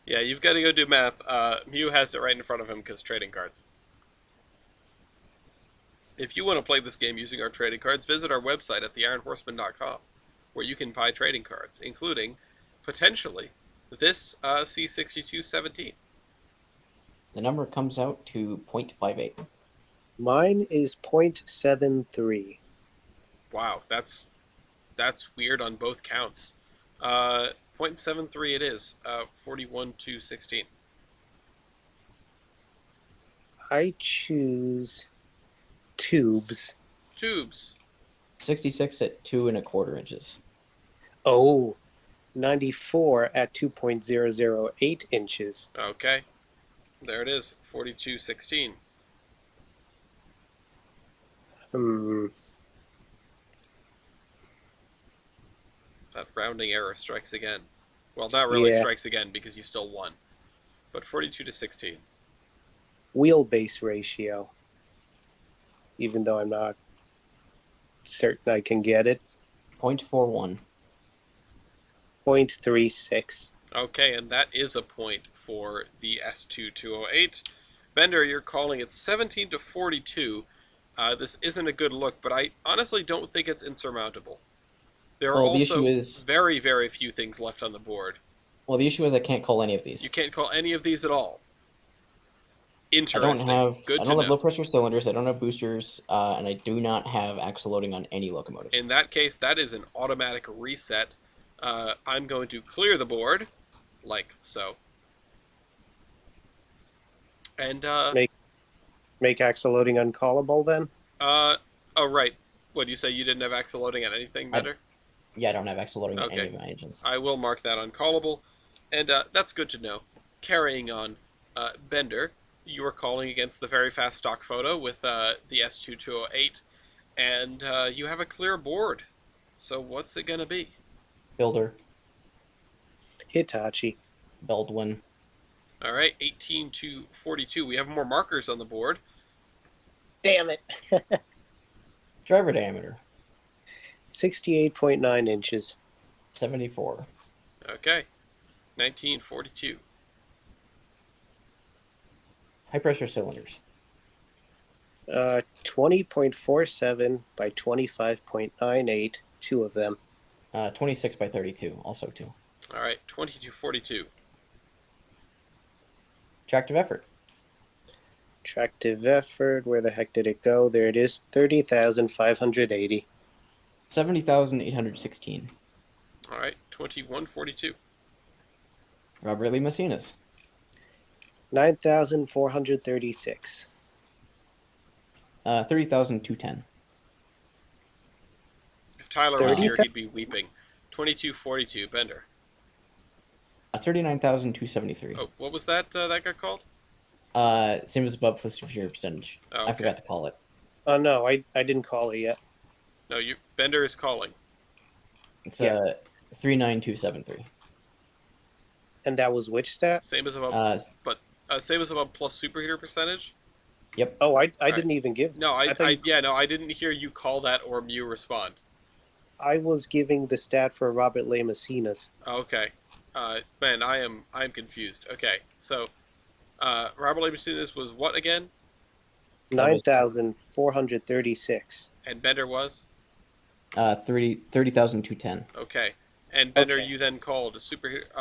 Yeah, you've got to go do math. Mew has it right in front of him because trading cards. If you want to play this game using our trading cards, visit our website at theironhorseman.com, where you can buy trading cards, including, potentially, this C6217. The number comes out to 0.58. Mine is 0.73. Wow, that's weird on both counts. 0.73 it is, 41-16. I choose tubes. Tubes. 66 at 2 and a quarter inches. Oh, 94 at 2.008 inches. Okay. There it is, 42-16. That rounding error strikes again. Well, not really Yeah. strikes again because you still won. But 42-16. Wheelbase ratio. Even though I'm not certain I can get it. 0.41. 0.36. Okay, and that is a point for the S2208. Bender, you're calling it 17-42. This isn't a good look, but I honestly don't think it's insurmountable. There are Well, the also issue is- very, very few things left on the board. Well, the issue is I can't call any of these. You can't call any of these at all. I Interesting. don't have low pressure cylinders, I don't have boosters, and I do not have axle loading on any locomotives. In that case, that is an automatic reset. I'm going to clear the board, like so. And, Make axle loading uncallable then? oh, right. What, do you say you didn't have axle loading on anything better? Yeah, I don't have axle loading on Okay. any of my engines. I will mark that uncallable, and that's good to know. Carrying on, Bender, you were calling against the very fast stock photo with the S2208, and you have a clear board. So what's it going to be? Builder, Hitachi. Beldwin, All right, 18-42. We have more markers on the board. Damn it. driver diameter, 68.9 inches. 74. Okay, 1942. High pressure cylinders. 20.47 by 25.98, two of them. 26 by 32, also 2. All right, 2242. Tractive effort. Tractive effort, where the heck did it go? There it is, 30,580. 70,816. All right, 2142. Robert Lee Messina's. 9,436. 30,210. If Tyler was 30, here, he'd be weeping. 2242. Bender. 39,273. Oh, what was that? That got called? Same as above plus superior percentage. Oh, I okay. forgot to call it. Oh no, I didn't call it yet. No, Bender is calling. It's Yeah. 39273. And that was which stat? Same as above, but same as above plus superheater percentage. Yep. Oh, I Right. didn't even give. No, I thought I didn't hear you call that or Mew respond. I was giving the stat for Robert Le Messina's. Oh, okay. Man, I'm confused. Okay, so Robert Labustinus was what again? 9,436. And Bender was 30,210. okay. And Bender, Okay. you then called a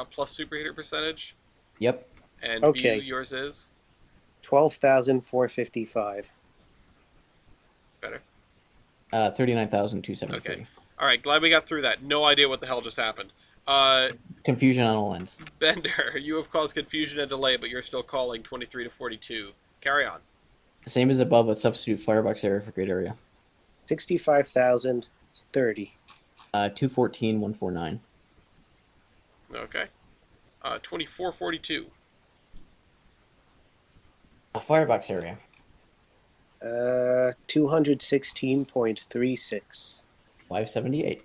plus superheater percentage, Yep. and Okay. Mew, yours is 12,455. better. 39,273. Okay. All right, glad we got through that. No idea what the hell just happened. Confusion on all ends. Bender, you have caused confusion and delay, but you're still calling 23 to 42. Carry on. Same as above, but substitute firebox area for great area. 65,030. 214, 149. Okay. 2442. Firebox area. 216.36. 578.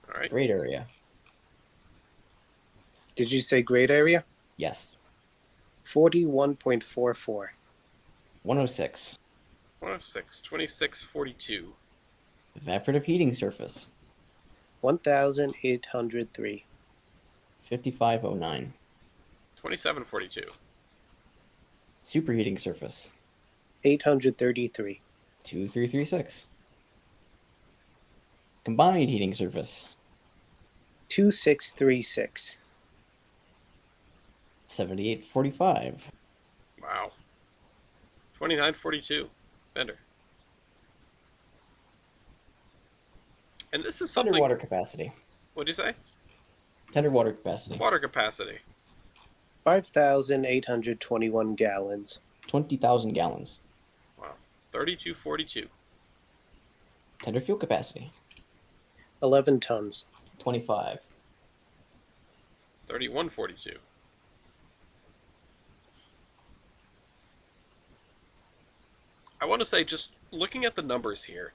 All right. Great area. Did you say great area? Yes. 41.44. 106. 106. 2642. Evaporative heating surface. 1,803. 5509. 2742. Superheating surface. 833. 2336. Combined heating surface. 2636. 7845. Wow. 2942. Bender. And this is Tender something. water capacity. What'd you say? Tender water capacity. Water capacity. 5,821 gallons. 20,000 gallons. Wow. 3242. Tender fuel capacity. 11 tons. 25. 3142. I want to say, just looking at the numbers here,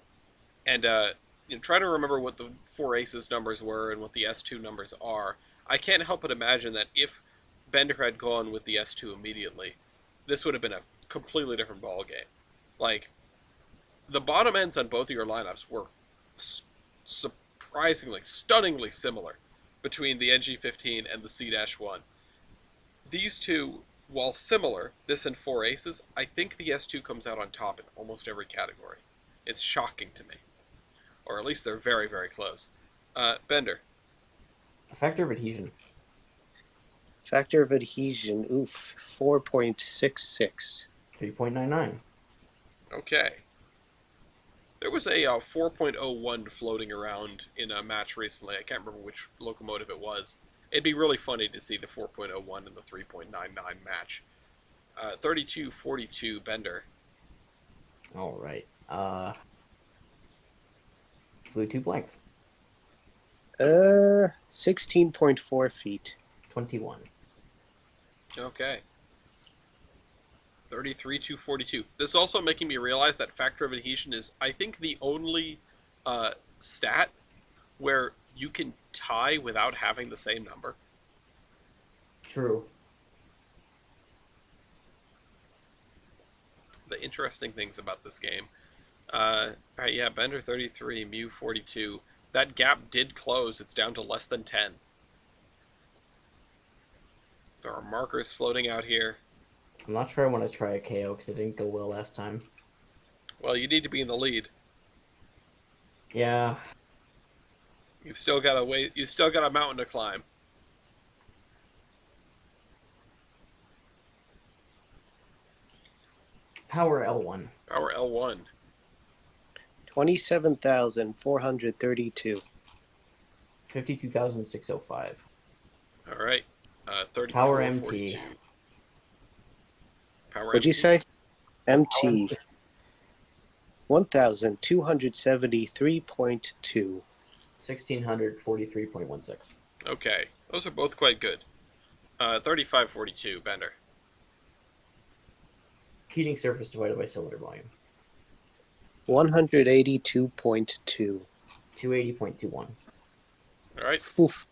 and trying to remember what the 4 aces numbers were and what the S2 numbers are, I can't help but imagine that if Bender had gone with the S2 immediately, this would have been a completely different ball game. Like, the bottom ends on both of your lineups were surprisingly, stunningly similar between the NG15 and the C-1. These two, while similar, this and 4 aces, I think the S2 comes out on top in almost every category. It's shocking to me. Or at least they're very, very close. Bender. Factor of adhesion. Factor of adhesion, 4.66. 3.99. Okay. There was a 4.01 floating around in a match recently. I can't remember which locomotive it was. It'd be really funny to see the 4.01 and the 3.99 match. 32-42 Bender. All right. Flew 2 blanks. 16.4 feet. 21. Okay. 33-42. This is also making me realize that factor of adhesion is, I think, the only stat where you can tie without having the same number. True. The interesting things about this game. Alright, yeah, Bender 33, Mew 42. That gap did close. It's down to less than 10. There are markers floating out here. I'm not sure I want to try a KO because it didn't go well last time. Well, you need to be in the lead. Yeah. You've still got a way. You've still got a mountain to climb. Power L1. Power L1. 27,432. 52,605. All right. Power 3442. MT. Power What'd you MT. say? Power MT. 1,273.2. 1,643.16. Okay, those are both quite good. 3542. Bender. Heating surface divided by cylinder volume. 182.2. 280.21. All right. Oof.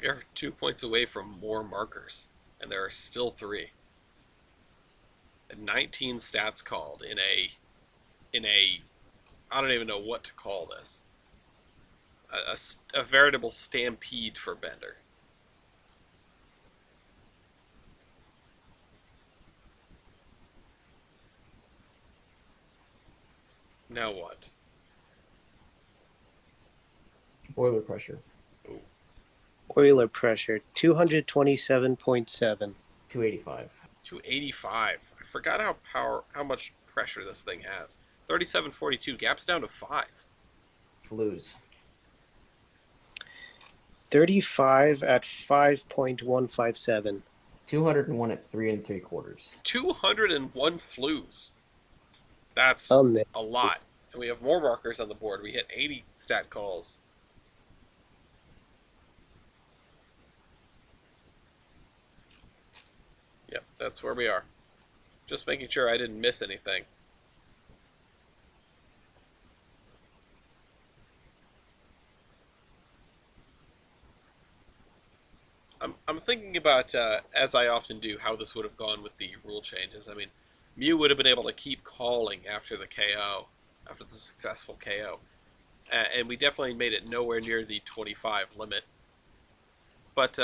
We are 2 points away from more markers, and there are still 3. And 19 stats called in a I don't even know what to call this. A veritable stampede for Bender. Now what? Boiler pressure. Ooh. Boiler pressure 227.7. 285. 285. I forgot how much pressure this thing has. 3742. Gaps down to 5. Flues. 35 at 5.157. 201 at 3 3/4. 201 flues. That's Amazing. a lot. And we have more markers on the board. We hit 80 stat calls. Yep, that's where we are. Just making sure I didn't miss anything. I'm thinking about, as I often do, how this would have gone with the rule changes. I mean, Mew would have been able to keep calling after the KO, after the successful KO. And we definitely made it nowhere near the 25 limit. But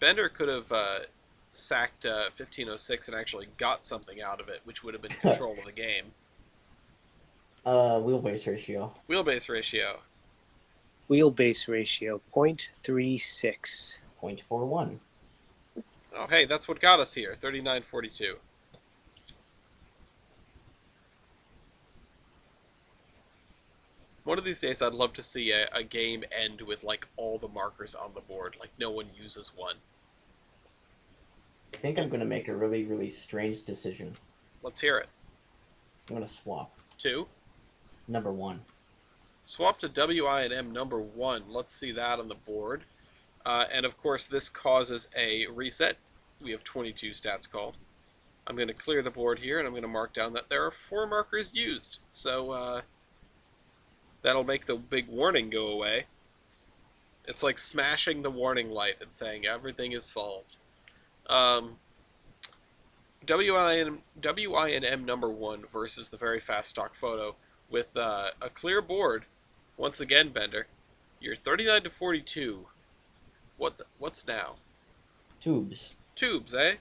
Bender could have sacked 1506 and actually got something out of it, which would have been control of the game. Wheelbase ratio. Wheelbase ratio. Wheelbase ratio 0.36. 0.41. Oh, hey, that's what got us here. 3942. One of these days, I'd love to see a game end with like all the markers on the board, like no one uses one. I think I'm going to make a really, really strange decision. Let's hear it. I'm going to swap. 2. Number 1. Swap to WINM number 1. Let's see that on the board. And of course, this causes a reset. We have 22 stats called. I'm going to clear the board here, and I'm going to mark down that there are 4 markers used. So that'll make the big warning go away. It's like smashing the warning light and saying everything is solved. WINM number 1 versus the very fast stock photo with a clear board. Once again, Bender, you're 39 to 42. What's now? Tubes. Tubes, eh?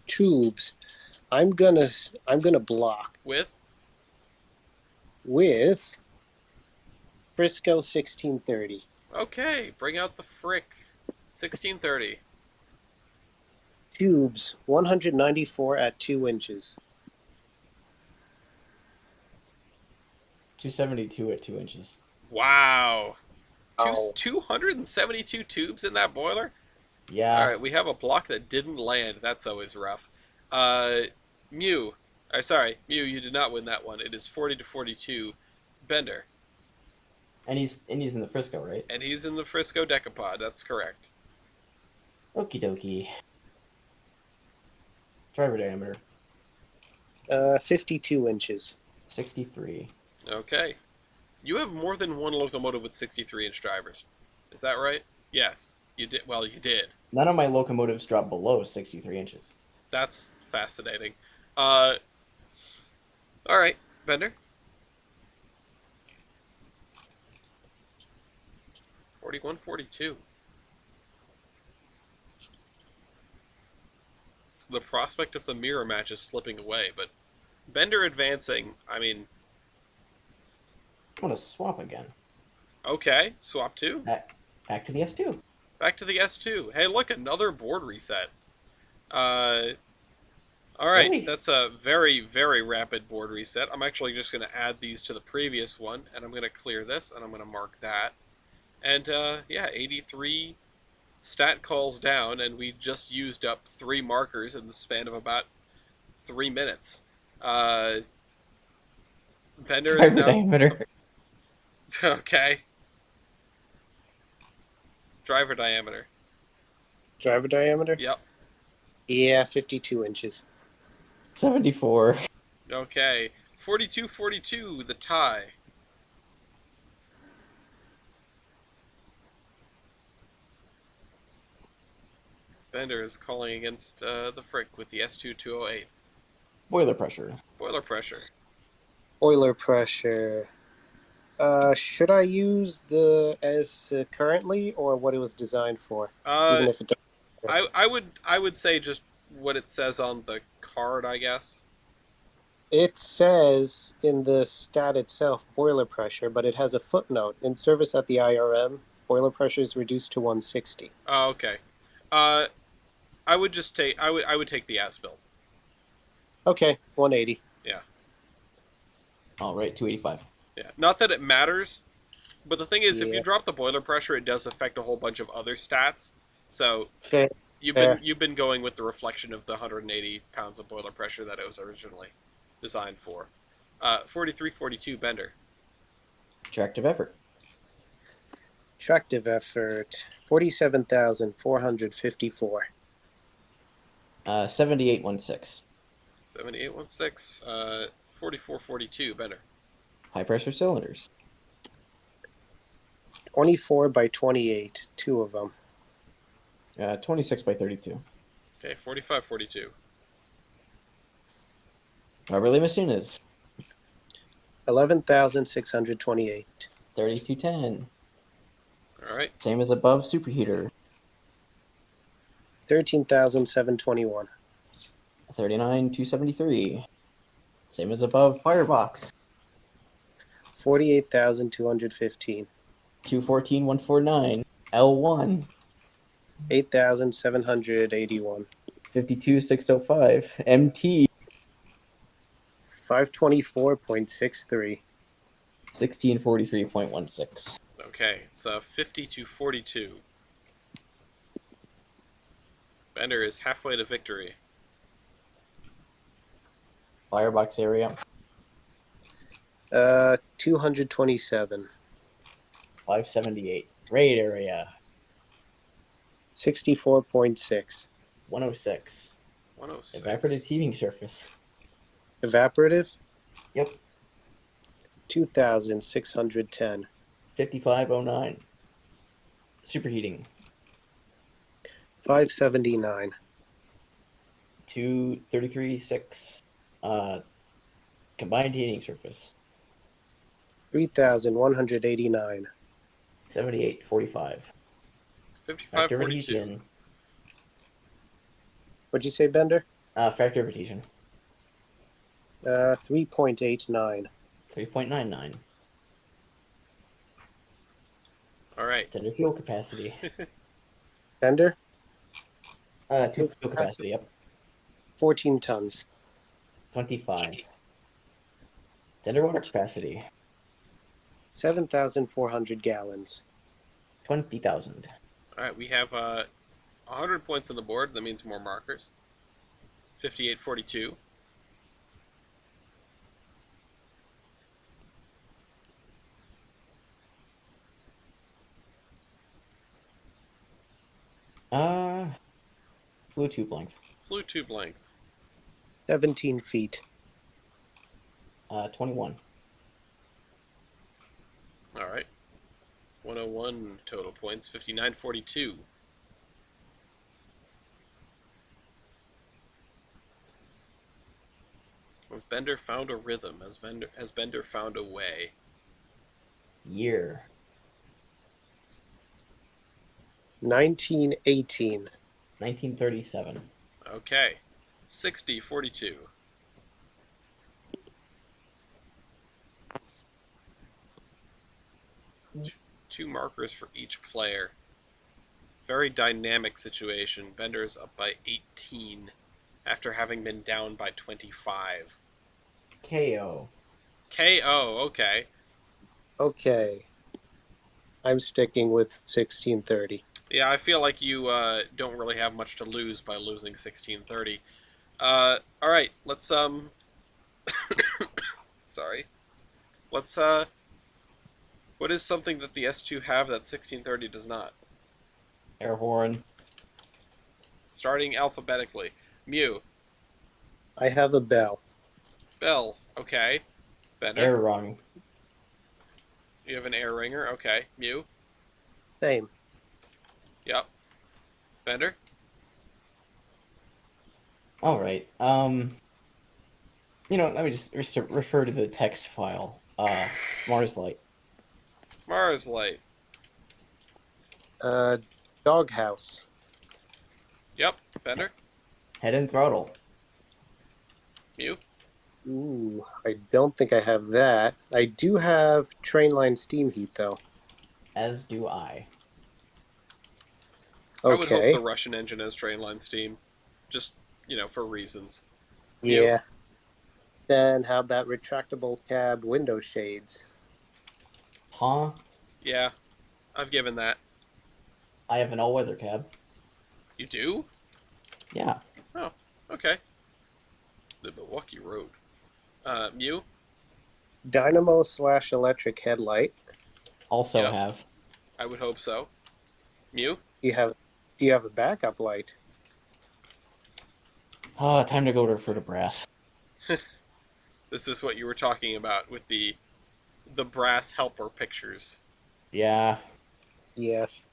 Tubes. I'm gonna block With Frisco 1630. okay, bring out the frick. 1630. Tubes 194 at 2 inches. 272 at 2 inches. Wow. Oh. 272 tubes in that boiler? Yeah. All right, we have a block that didn't land. That's always rough. Mew. Sorry, Mew, you did not win that one. It is 40 to 42. Bender. And he's in the Frisco, right? And he's in the Frisco Decapod. That's correct. Okie dokie. Driver diameter. 52 inches. 63. Okay. You have more than one locomotive with 63-inch drivers. Is that right? Yes. You did. Well, you did. None of my locomotives drop below 63 inches. That's fascinating. All right, Bender. 41-42. The prospect of the mirror match is slipping away, but Bender advancing, I mean, I'm gonna swap again. okay, swap 2. Back to the S2. Back to the S2. Hey, look, another board reset. Uh, Alright, Really? that's a very, very rapid board reset. I'm actually just going to add these to the previous one, and I'm going to clear this, and I'm going to mark that. And, yeah, 83 stat calls down, and we just used up 3 markers in the span of about 3 minutes. Bender is Driver now... diameter. Okay. Driver diameter. Driver diameter? Yep. Yeah, 52 inches. 74. Okay. 42-42, the tie. Bender is calling against the Frick with the S2208. Boiler pressure. Boiler pressure. Boiler pressure. Should I use the as currently or what it was designed for? Uh, Even if it doesn't. I would say just what it says on the card, I guess. It says in the stat itself boiler pressure, but it has a footnote. In service at the IRM, boiler pressure is reduced to 160. Oh, okay. Uh, I would just take I would take the as built. Okay, 180. Yeah, All right, 285. yeah. Not that it matters, but the thing is, if you Yeah. drop the boiler pressure, it does affect a whole bunch of other stats. So Fair. you've Fair. been going with the reflection of the 180 pounds of boiler pressure that it was originally designed for. 43-42 Bender. Tractive effort. Tractive effort, 47,454. 7816. 7816. 44-42 Bender. High pressure cylinders. 24 by 28, 2 of them. 26 by 32. Okay, 45-42. Rubber Limousines. 11,628. 3210. All right. Same as above, superheater. 13,721. 39273. Same as above, firebox. 48,215. 214149. L1. 8,781. 52605. MT. 524.63. 1643.16. Okay, it's 50-42. Bender is halfway to victory. Firebox area. 227. 578. Raid area. 64.6. 106. 106. Evaporative heating surface. Evaporative, Yep. 2,610. 5509. Superheating. 579. 233.6. Combined heating surface. 3,189. 7845. 55-42. Factor of adhesion. What'd you say, Bender? Factor of adhesion. 3.89. 3.99. All right. Tender fuel capacity. Bender, Fuel capacity, yep. 14 tons. 25. Tender water capacity. 7,400 gallons. 20,000. All right, we have 100 points on the board. That means more markers. 58-42. Fluid tube length. Flue tube length. 17 feet. 21. All right. 101 total points. 59-42. Has Bender found a rhythm? Has Bender found a way? Year. 1918. 1937. Okay. 60-42. Two markers for each player. Very dynamic situation. Bender's up by 18 after having been down by 25. KO. KO, okay. Okay. I'm sticking with 1630. Yeah, I feel like you don't really have much to lose by losing 1630. Alright, let's, sorry. Let's, what is something that the S2 have that 1630 does not? Air horn. Starting alphabetically. Mew. I have a bell. Bell, okay. Bender. Air rung. You have an air ringer, okay. Mew. Same. Yep. Bender. All right. Let me just refer to the text file. Mars Light. Mars light. Uh, Doghouse. Yep. Bender. Head and throttle. Mew. Ooh, I don't think I have that. I do have train line steam heat, though. As do I. I would hope the Okay. Russian engine has train line steam. Just, for reasons. Mew. Yeah. Then how about retractable cab window shades? Huh? Yeah. I've given that. I have an all-weather cab. You do? Yeah. Oh, okay. The Milwaukee Road. Mew. Dynamo slash electric headlight. Also Yep. have. I would hope so. Mew. Do you have a backup light? Time to go for the brass. This is what you were talking about with the brass helper pictures. Yeah. Yes.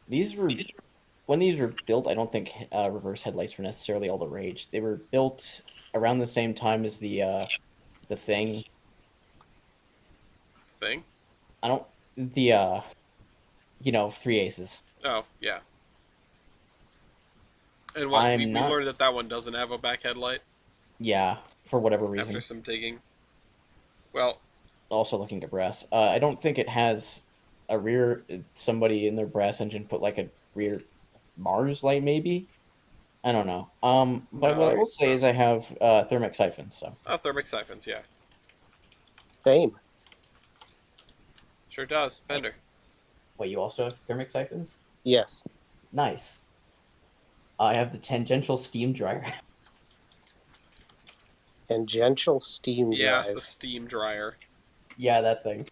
When these were built, I don't think reverse headlights were necessarily all the rage. They were built around the same time as the thing. Thing? I don't the 3 aces. Oh, yeah. And what we I'm not. learned that one doesn't have a back headlight Yeah, for whatever reason. after some digging. Well, Also looking to brass. I don't think it has a rear. Somebody in their brass engine put like a rear Mars light, maybe. I don't know. But what I will say is I have thermic siphons. So thermic siphons, yeah. Same. Sure does. Bender. wait, you also have thermic siphons? Yes. Nice. I have the tangential steam dryer. Tangential steam Yeah, drive. the steam dryer. Yeah, that thing.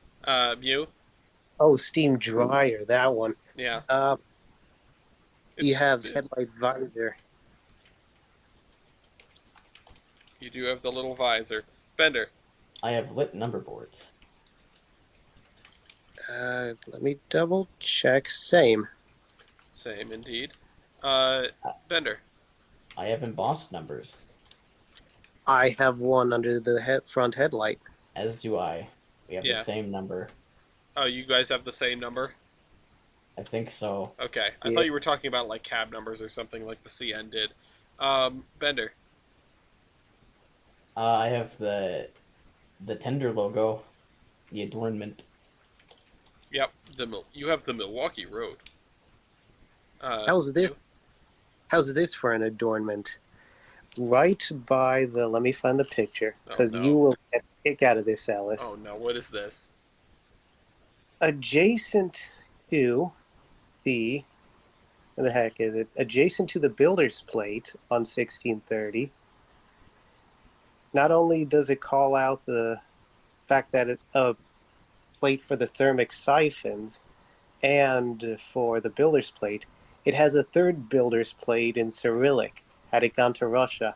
Mew. Oh, steam dryer, that one. Yeah. You have It's- headlight visor. You do have the little visor. Bender. I have lit number boards. Let me double check. Same. Same indeed. Bender. I have embossed numbers. I have one under the front headlight. As do I. We have Yeah. the same number. Oh, you guys have the same number? I think so. Okay. I Yeah. thought you were talking about like cab numbers or something like the CN did. Bender. I have the tender logo, the adornment. Yep. You have the Milwaukee Road. How's this? you? How's this for an adornment? Right by the. Let me find the picture because Oh, no. you will get a kick out of this, Alice. Oh no! What is this? Adjacent to the. What the heck is it? Adjacent to the builder's plate on 1630. Not only does it call out the fact that it's a plate for the thermic siphons and for the builder's plate, it has a third builder's plate in Cyrillic. Had it gone to Russia.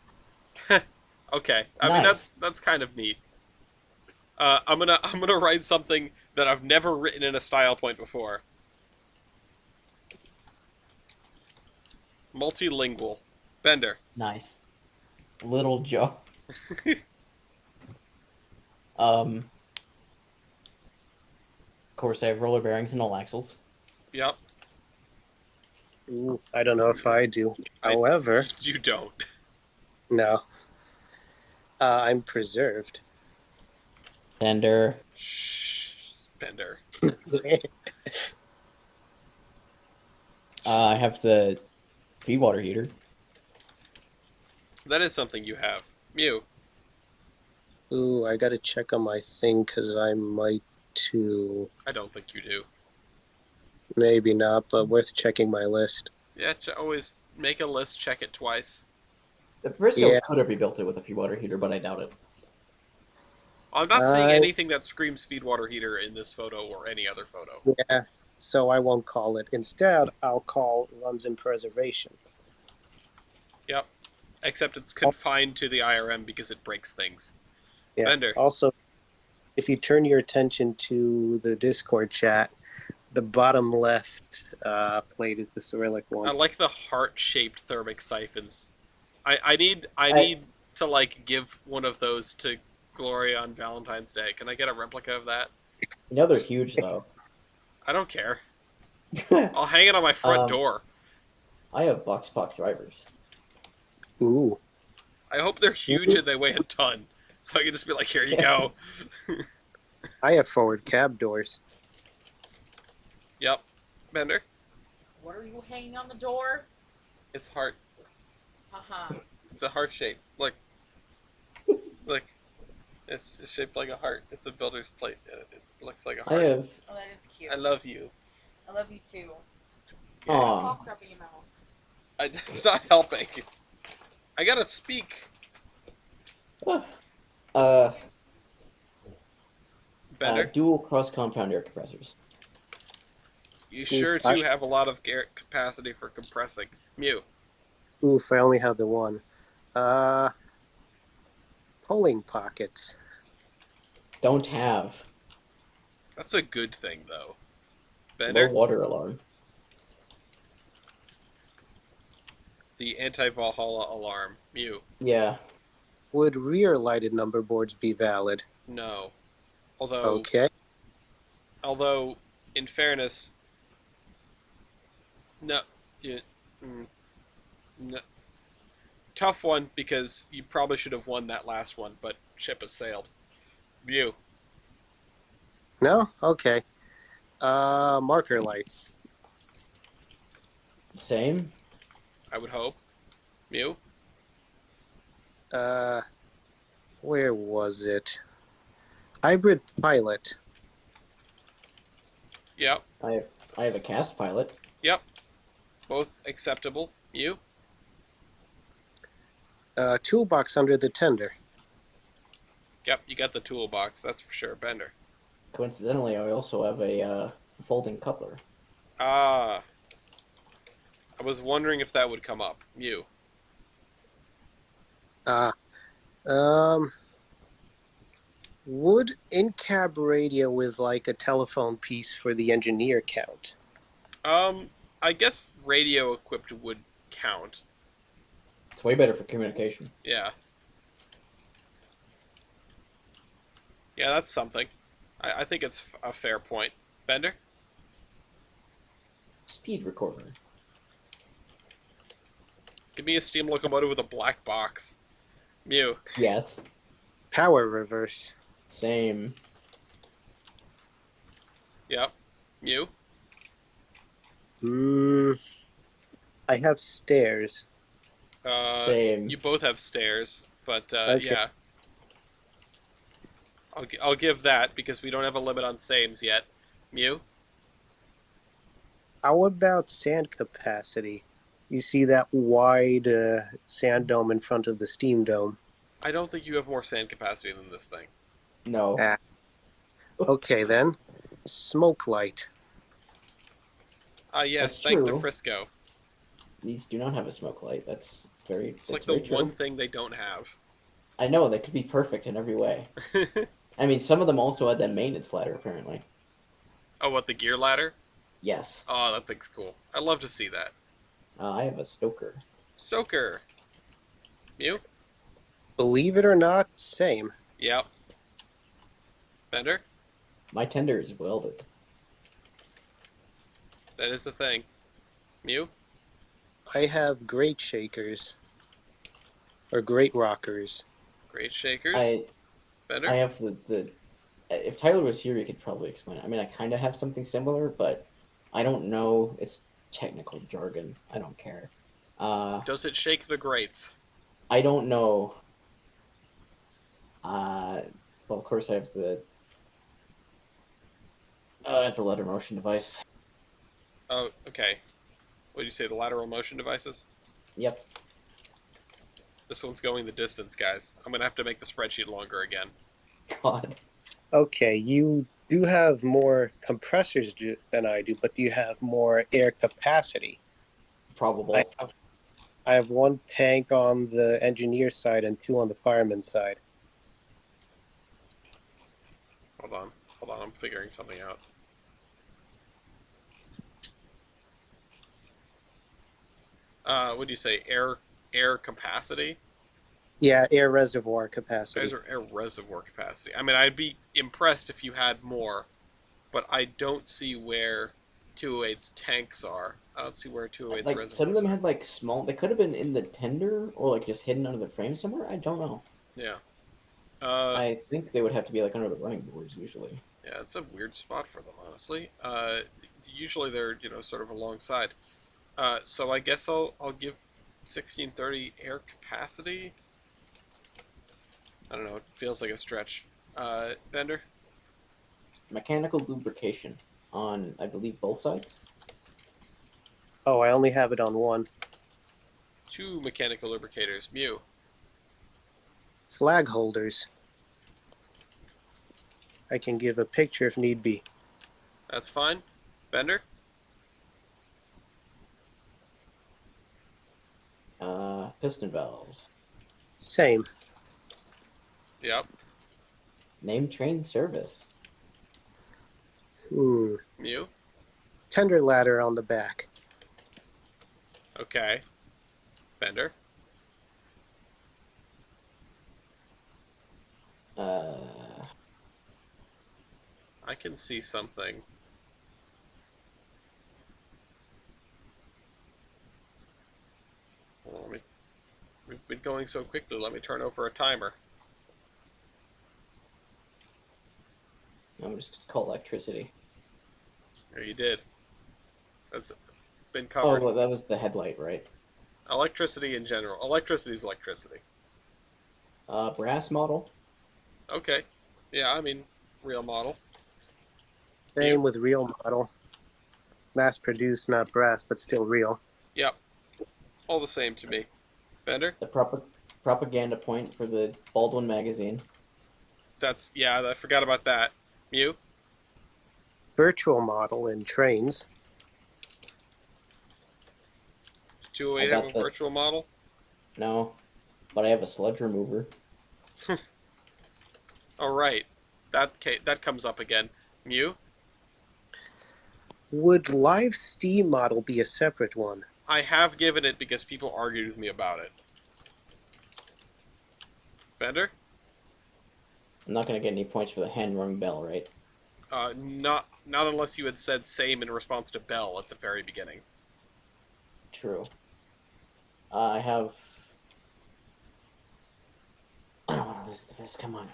Okay. I mean Nice. that's kind of neat. I'm gonna write something that I've never written in a style point before. Multilingual. Bender. Nice. Little Joe. Of course, I have roller bearings and all axles. Yep. Ooh, I don't know if I do. I- However, You don't. no. I'm preserved. Tender. Shh. Bender. I have the feed water heater. That is something you have. Mew. Ooh, I gotta check on my thing because I might too. I don't think you do. Maybe not, but worth checking my list. Yeah, always make a list, check it twice. The Briscoe Yeah. could have rebuilt it with a feed water heater, but I doubt it. I'm not seeing I- anything that screams feed water heater in this photo or any other photo. Yeah, so I won't call it. Instead, I'll call runs in preservation. Yep. Except it's confined to the IRM because it breaks things. Yeah. Bender. Also, if you turn your attention to the Discord chat, the bottom left plate is the Cyrillic I one. like the heart-shaped thermic siphons. I need to like give one of those to Gloria on Valentine's Day. Can I get a replica of that? You know they're huge though. I don't care. I'll hang it on my front door. I have box pock drivers. Ooh. I hope they're huge and they weigh a ton, so I can just be like, here you go. I have forward cab doors. Yep. Bender. What are you hanging on the door? It's heart. Haha. It's a heart shape. Look. Look. It's shaped like a heart. It's a builder's plate. It looks like a I heart. have. Oh, that is cute. I love you. I love you too. Yeah. Aw. Pop drop in your mouth. It's not helping. I gotta speak. Bender. Dual cross compound air compressors. You sure I do have a lot of capacity for compressing. Mew. Oof, I only have the one. Polling pockets. Don't have. That's a good thing, though. Low Bender. water alarm. The anti-Valhalla alarm. Mew. Yeah. Would rear lighted number boards be valid? No. Although, Okay. in fairness, no. Yeah, no. Tough one because you probably should have won that last one, but ship has sailed. Mew. No? Okay. Marker lights. Same. I would hope. Mew. Where was it? Hybrid pilot. Yep. I have a cast pilot. Yep. Both acceptable. Mew. Toolbox under the tender. Yep. You got the toolbox. That's for sure. Bender. Coincidentally, I also have a folding coupler. Ah. I was wondering if that would come up. Mew. Would in-cab radio with like a telephone piece for the engineer count? I guess radio equipped would count. It's way better for communication. Yeah. Yeah, that's something. I think it's a fair point. Bender? Speed recorder. Give me a steam locomotive with a black box. Mew. Yes. Power reverse. Same. Yep. Mew. I have stairs. Same. You both have stairs, but Okay. yeah. I'll give that because we don't have a limit on sames yet. Mew. How about sand capacity? You see that wide sand dome in front of the steam dome. I don't think you have more sand capacity than this thing. No. Ah. Okay then. Smoke light. Yes, That's thank the true. Frisco. These do not have a smoke light. That's very. It's like the one thing they don't have. I know they could be perfect in every way. I mean, some of them also had that maintenance ladder apparently. Oh, what, the gear ladder? Yes. Oh, that thing's cool. I love to see that. I have a stoker. Stoker. Mew? Believe it or not, same. Yep. Bender? My tender is welded. That is the thing. Mew? I have great shakers or great rockers. Great shakers. I Bender? have the if Tyler was here, he could probably explain it. I mean, I kind of have something similar, but I don't know. It's technical jargon. I don't care. Does it shake the grates? I don't know. Uh, well, of course, I have the letter motion device. Oh, okay. What did you say, the lateral motion devices? Yep. This one's going the distance, guys. I'm gonna have to make the spreadsheet longer again. God. Okay, you do have more compressors than I do, but you have more air capacity. Probable. I have one tank on the engineer side and two on the fireman side. Hold on. Hold on, I'm figuring something out. What do you say? Air capacity? Yeah, air reservoir capacity. Air reservoir capacity. I mean, I'd be impressed if you had more, but I don't see where 208's tanks are. I don't see where 208's Like reservoirs some of them are. had like small. They could have been in the tender or like just hidden under the frame somewhere. I don't know. Yeah. I think they would have to be like under the running boards usually. Yeah, it's a weird spot for them, honestly. Usually they're, sort of alongside. So I guess I'll give 1630 air capacity. I don't know. It feels like a stretch. Bender? Mechanical lubrication on, I believe, both sides. Oh, I only have it on one. 2 mechanical lubricators. Mew. Flag holders. I can give a picture if need be. That's fine. Bender? Piston valves. Same. Yep. Name train service. Mew? Tender ladder on the back. Okay. Bender? I can see something. Well, we've been going so quickly, let me turn over a timer. I'm just call electricity. There you did. That's been Oh, covered. well, that was the headlight, right? Electricity in general. Electricity is electricity. Brass model. Okay. Yeah, I mean, real model. Same with real model. Mass produced, not brass, but still real. Yep. All the same to me. Bender? The propaganda point for the Baldwin magazine. Yeah, I forgot about that. Mew? Virtual model in trains. 208 I have got a the- virtual model? No, but I have a sludge remover. All right. That comes up again. Mew? Would live steam model be a separate one? I have given it because people argued with me about it. Bender? I'm not gonna get any points for the hand rung bell, right? Not unless you had said same in response to Bell at the very beginning. True. I have. I don't want to listen to this. Come on.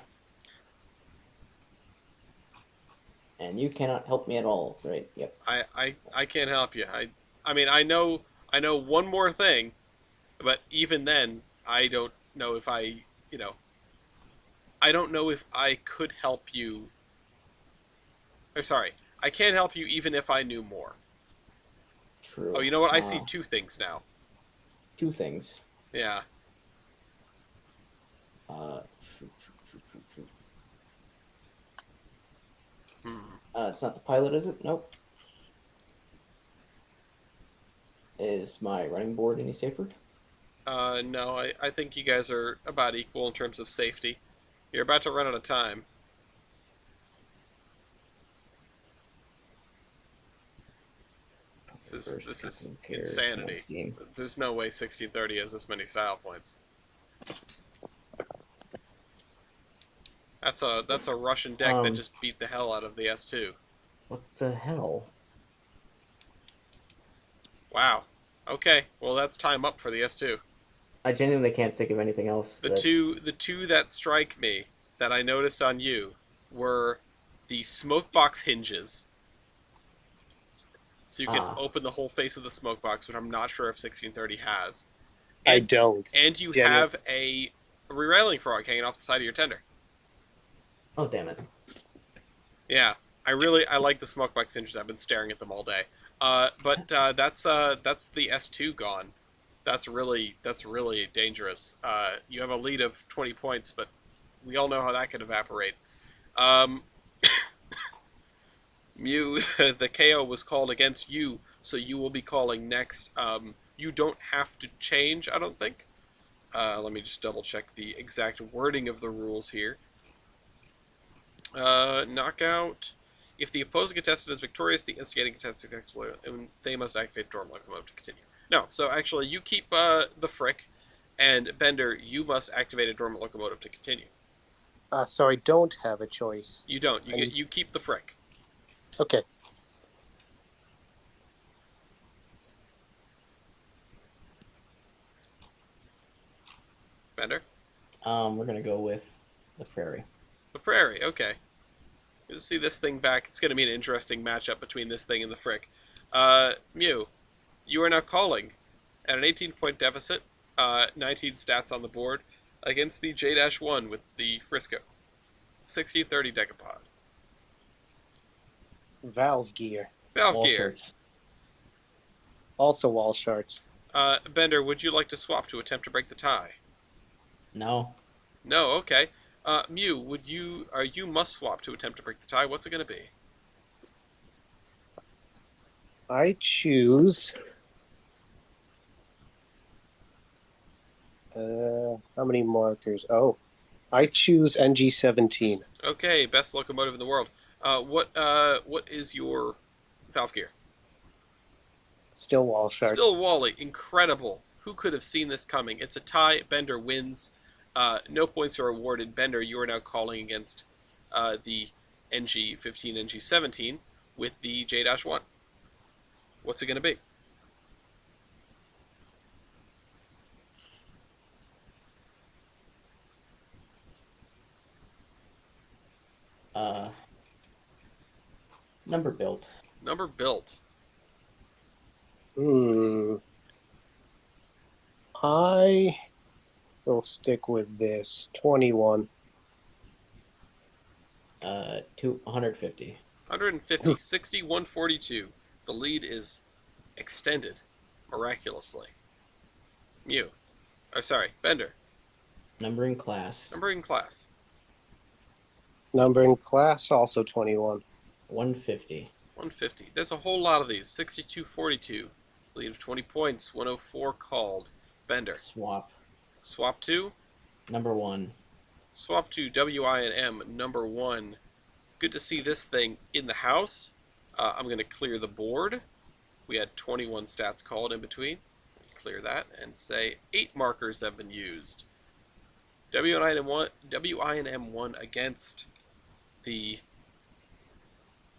And you cannot help me at all, right? Yep. I can't help you. I mean I know one more thing, but even then I don't know if I don't know if I could help you. Or sorry, I can't help you even if I knew more. True. Oh, you know what? I see 2 things now. 2 things. Yeah. Shoot. Hmm. It's not the pilot, is it? Nope. Is my running board any safer? No, I think you guys are about equal in terms of safety. You're about to run out of time. This is insanity. There's no way 1630 has this many style points. That's a Russian deck that just beat the hell out of the S2. What the hell? Wow. Okay. Well, that's time up for the S2. I genuinely can't think of anything else that. The two that strike me that I noticed on you were the smoke box hinges, so you can Ah, open the whole face of the smoke box, which I'm not sure if 1630 has, I and don't. you Genuine. have a rerailing frog hanging off the side of your tender. oh damn it. Yeah, I like the smoke box hinges. I've been staring at them all day. But that's the S2 gone. That's really dangerous. You have a lead of 20 points, but we all know how that could evaporate. Um, Mew, the KO was called against you, so you will be calling next. You don't have to change, I don't think. Let me just double check the exact wording of the rules here. Knockout. If the opposing contestant is victorious, the instigating contestant they must activate Dorm Locomotive to continue. No, so actually, you keep the Frick, and Bender, you must activate a Dormant Locomotive to continue. So I don't have a choice. You don't. I need... You keep the Frick. Okay. Bender. We're gonna go with the prairie. The Prairie. Okay. Good to see this thing back. It's going to be an interesting matchup between this thing and the Frick. Mew, you are now calling at an 18-point deficit, 19 stats on the board, against the J-1 with the Frisco. 1630 Decapod. Valve gear. Valve Wall Gear. shirts. Also wall shards. Bender, would you like to swap to attempt to break the tie? No. No, okay. Mew, would you must swap to attempt to break the tie. What's it going to be? I choose. How many markers? Oh, I choose NG17. Okay, best locomotive in the world. What is your Valve Gear? Still wall shards. Still Wally, incredible. Who could have seen this coming? It's a tie. Bender wins. No points are awarded. Bender, you are now calling against the NG15, NG17 with the J-1. What's it going to be? Uh, number built. Number built. I will stick with this. 21. 150. 150, 60, 142. The lead is extended miraculously. Mew. Oh, sorry, Bender. Numbering class. Numbering class. Number in class, also 21. 150. 150. There's a whole lot of these. 62, 42. Lead of 20 points. 104 called. Bender. Swap. Swap to? Number 1. Swap to WINM number 1. Good to see this thing in the house. I'm going to clear the board. We had 21 stats called in between. Clear that and say 8 markers have been used. WINM1 against the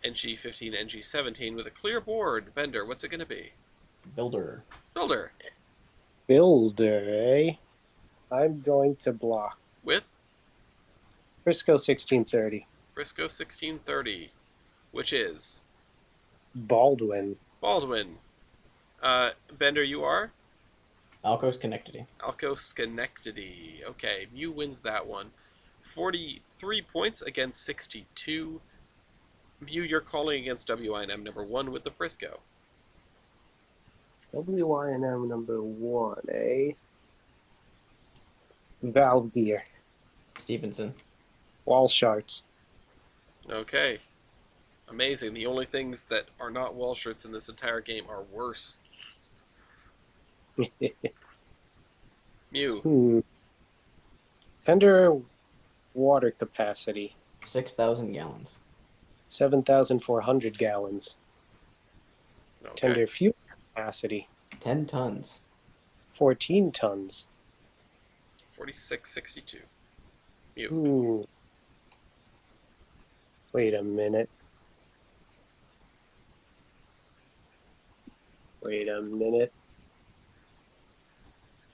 NG15, NG17 with a clear board. Bender, what's it going to be? Builder. Builder. Builder, eh? I'm going to block. With Frisco 1630. Frisco 1630, which is Baldwin. Baldwin. Bender, you are? Alco Schenectady. Alco Schenectady. Okay, Mew wins that one. 43 points against 62. Mew, you're calling against WINM number 1 with the Frisco. WINM number 1, eh? Valve gear. Stevenson. Wall shards. Okay. Amazing. The only things that are not wall shirts in this entire game are worse. Mew. Tender water capacity. 6,000 gallons. 7,400 gallons. Okay. Tender fuel capacity. 10 tons. 14 tons. 4662. Mew. Wait a minute. Wait a minute.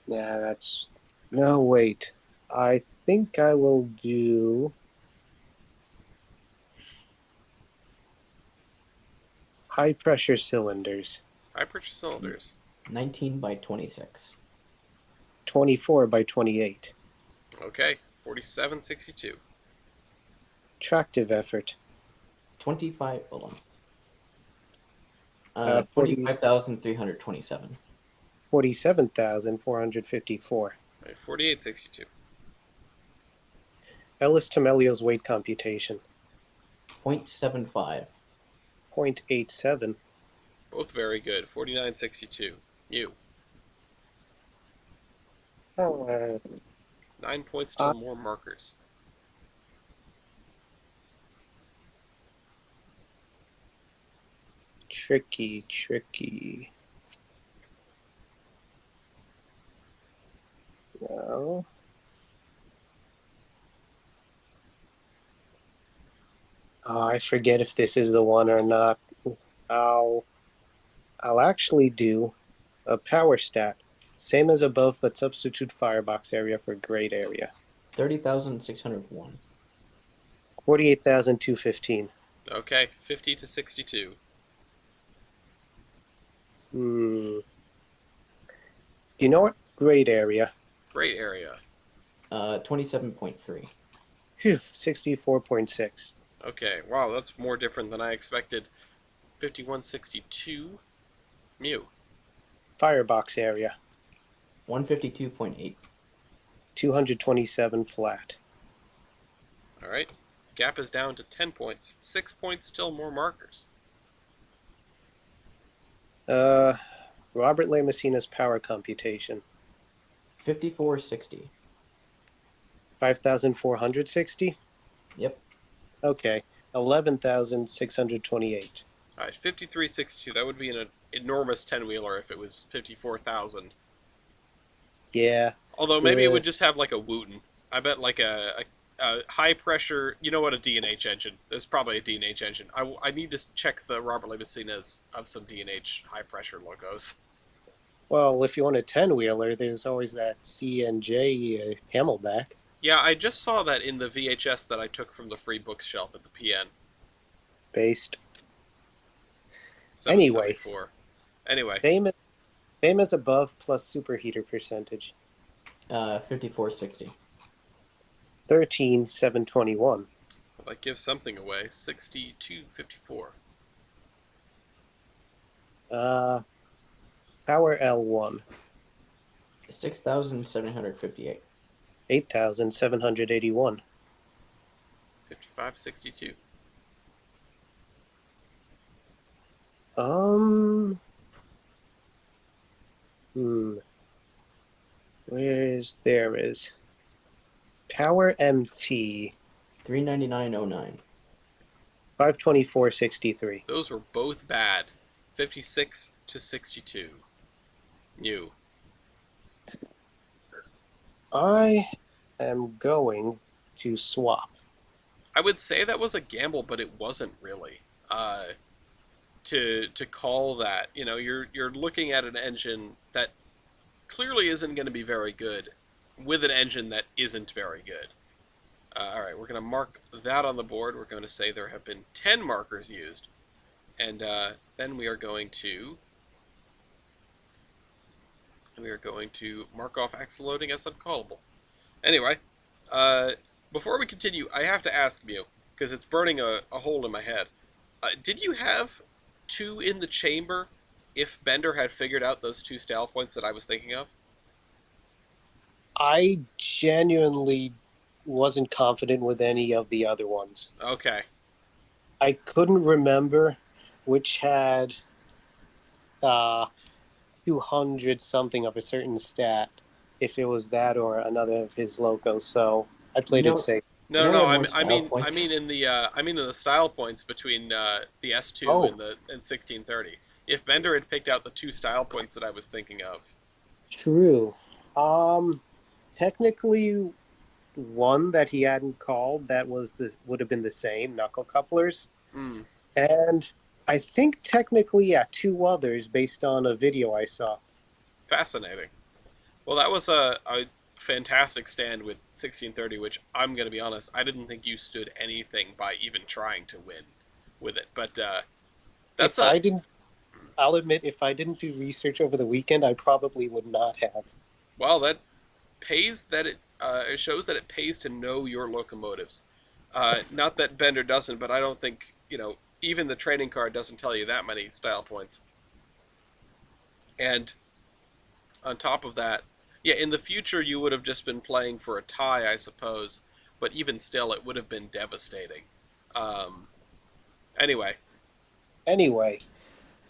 Nah, that's... No, wait. I think I will do high pressure cylinders. High pressure cylinders. 19 by 26. 24 by 28. Okay, 4762. Tractive effort. 25. Hold on. 47,454. 25,327. 47,454. Right, 4862. Ellis Tomelio's weight computation. 0.75. 0.87. Both very good. 4962. You. Oh, 9 points till more markers. tricky. No. Oh, I forget if this is the one or not. I'll actually do a power stat. Same as above, but substitute firebox area for grade area. 30,601. 48,215. Okay, 50 to 62. You know what? Grade area. Great area. 27.3. Phew, 64.6. Okay, wow, that's more different than I expected. 5162. Mew. Firebox area. 152.8. 227 flat. Alright. Gap is down to 10 points. 6 points till more markers. Robert Lamessina's power computation. 5460. 5,460? Yep. Okay. 11,628. Alright, 5362. That would be an enormous 10-wheeler if it was 54,000. Yeah. Although maybe it would just have like a Wooten. I bet like a high pressure. You know what, a D&H engine. There's probably a D&H engine. I need to check the Robert Lamessinas of some D&H high pressure logos. Well, if you want a 10-wheeler, there's always that C&J Camelback. Yeah, I just saw that in the VHS that I took from the free bookshelf at the PN. Based. 774. Anyway. Same as above plus superheater percentage. 5460. 13,721. Well, that gives something away. 6254. Power L1. 6,758. 8,781. 5562. There is Power MT. 399.09. 524.63. Those were both bad. 56 to 62. New. I am going to swap. I would say that was a gamble, but it wasn't really. To call that, you know, you're looking at an engine that clearly isn't going to be very good, with an engine that isn't very good. All right, we're going to mark that on the board. We're going to say there have been 10 markers used, and then we are going to mark off axle loading as uncallable. Anyway, before we continue, I have to ask you, because it's burning a hole in my head. Did you have 2 in the chamber if Bender had figured out those 2 style points that I was thinking of? I genuinely wasn't confident with any of the other ones. Okay. I couldn't remember which had 200 something of a certain stat, if it was that or another of his logos. So I played it safe. No, there are I more style mean points. in the style points between the S2 Oh. and 1630. If Bender had picked out the 2 style points that I was thinking of. True. Technically, one that he hadn't called that would have been the same knuckle couplers, Mm. and I think technically, yeah, two others based on a video I saw. Fascinating. Well, that was a fantastic stand with 1630, which I'm going to be honest, I didn't think you stood anything by even trying to win with it. But that's If a I didn't, I'll admit, if I didn't do research over the weekend, I probably would not have. well, that pays that it shows that it pays to know your locomotives. Not that Bender doesn't, but I don't think even the training card doesn't tell you that many style points. And on top of that, yeah, in the future you would have just been playing for a tie, I suppose. But even still, it would have been devastating. Um, anyway, Anyway,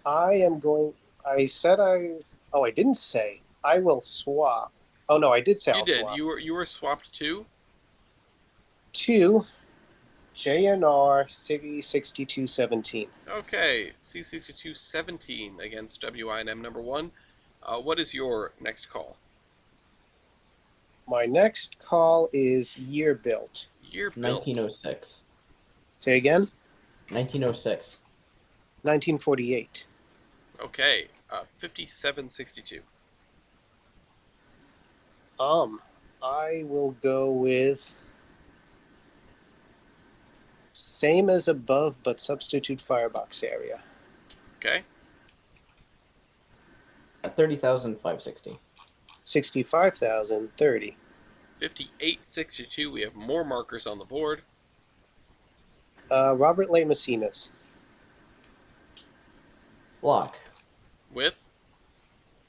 I am going. I said I. Oh, I didn't say. I will swap. Oh no, I did say you I'll did. swap. You were swapped too. Two JNR City 6217. Okay, C6217 against WINM number one. What is your next call? My next call is year built. Year built. 1906. Say again. 1906. 1948. Okay, 5762. I will go with same as above, but substitute firebox area. Okay, At 30,560. 65,030. 5862. We have more markers on the board. Robert Lay Messinas. Block. With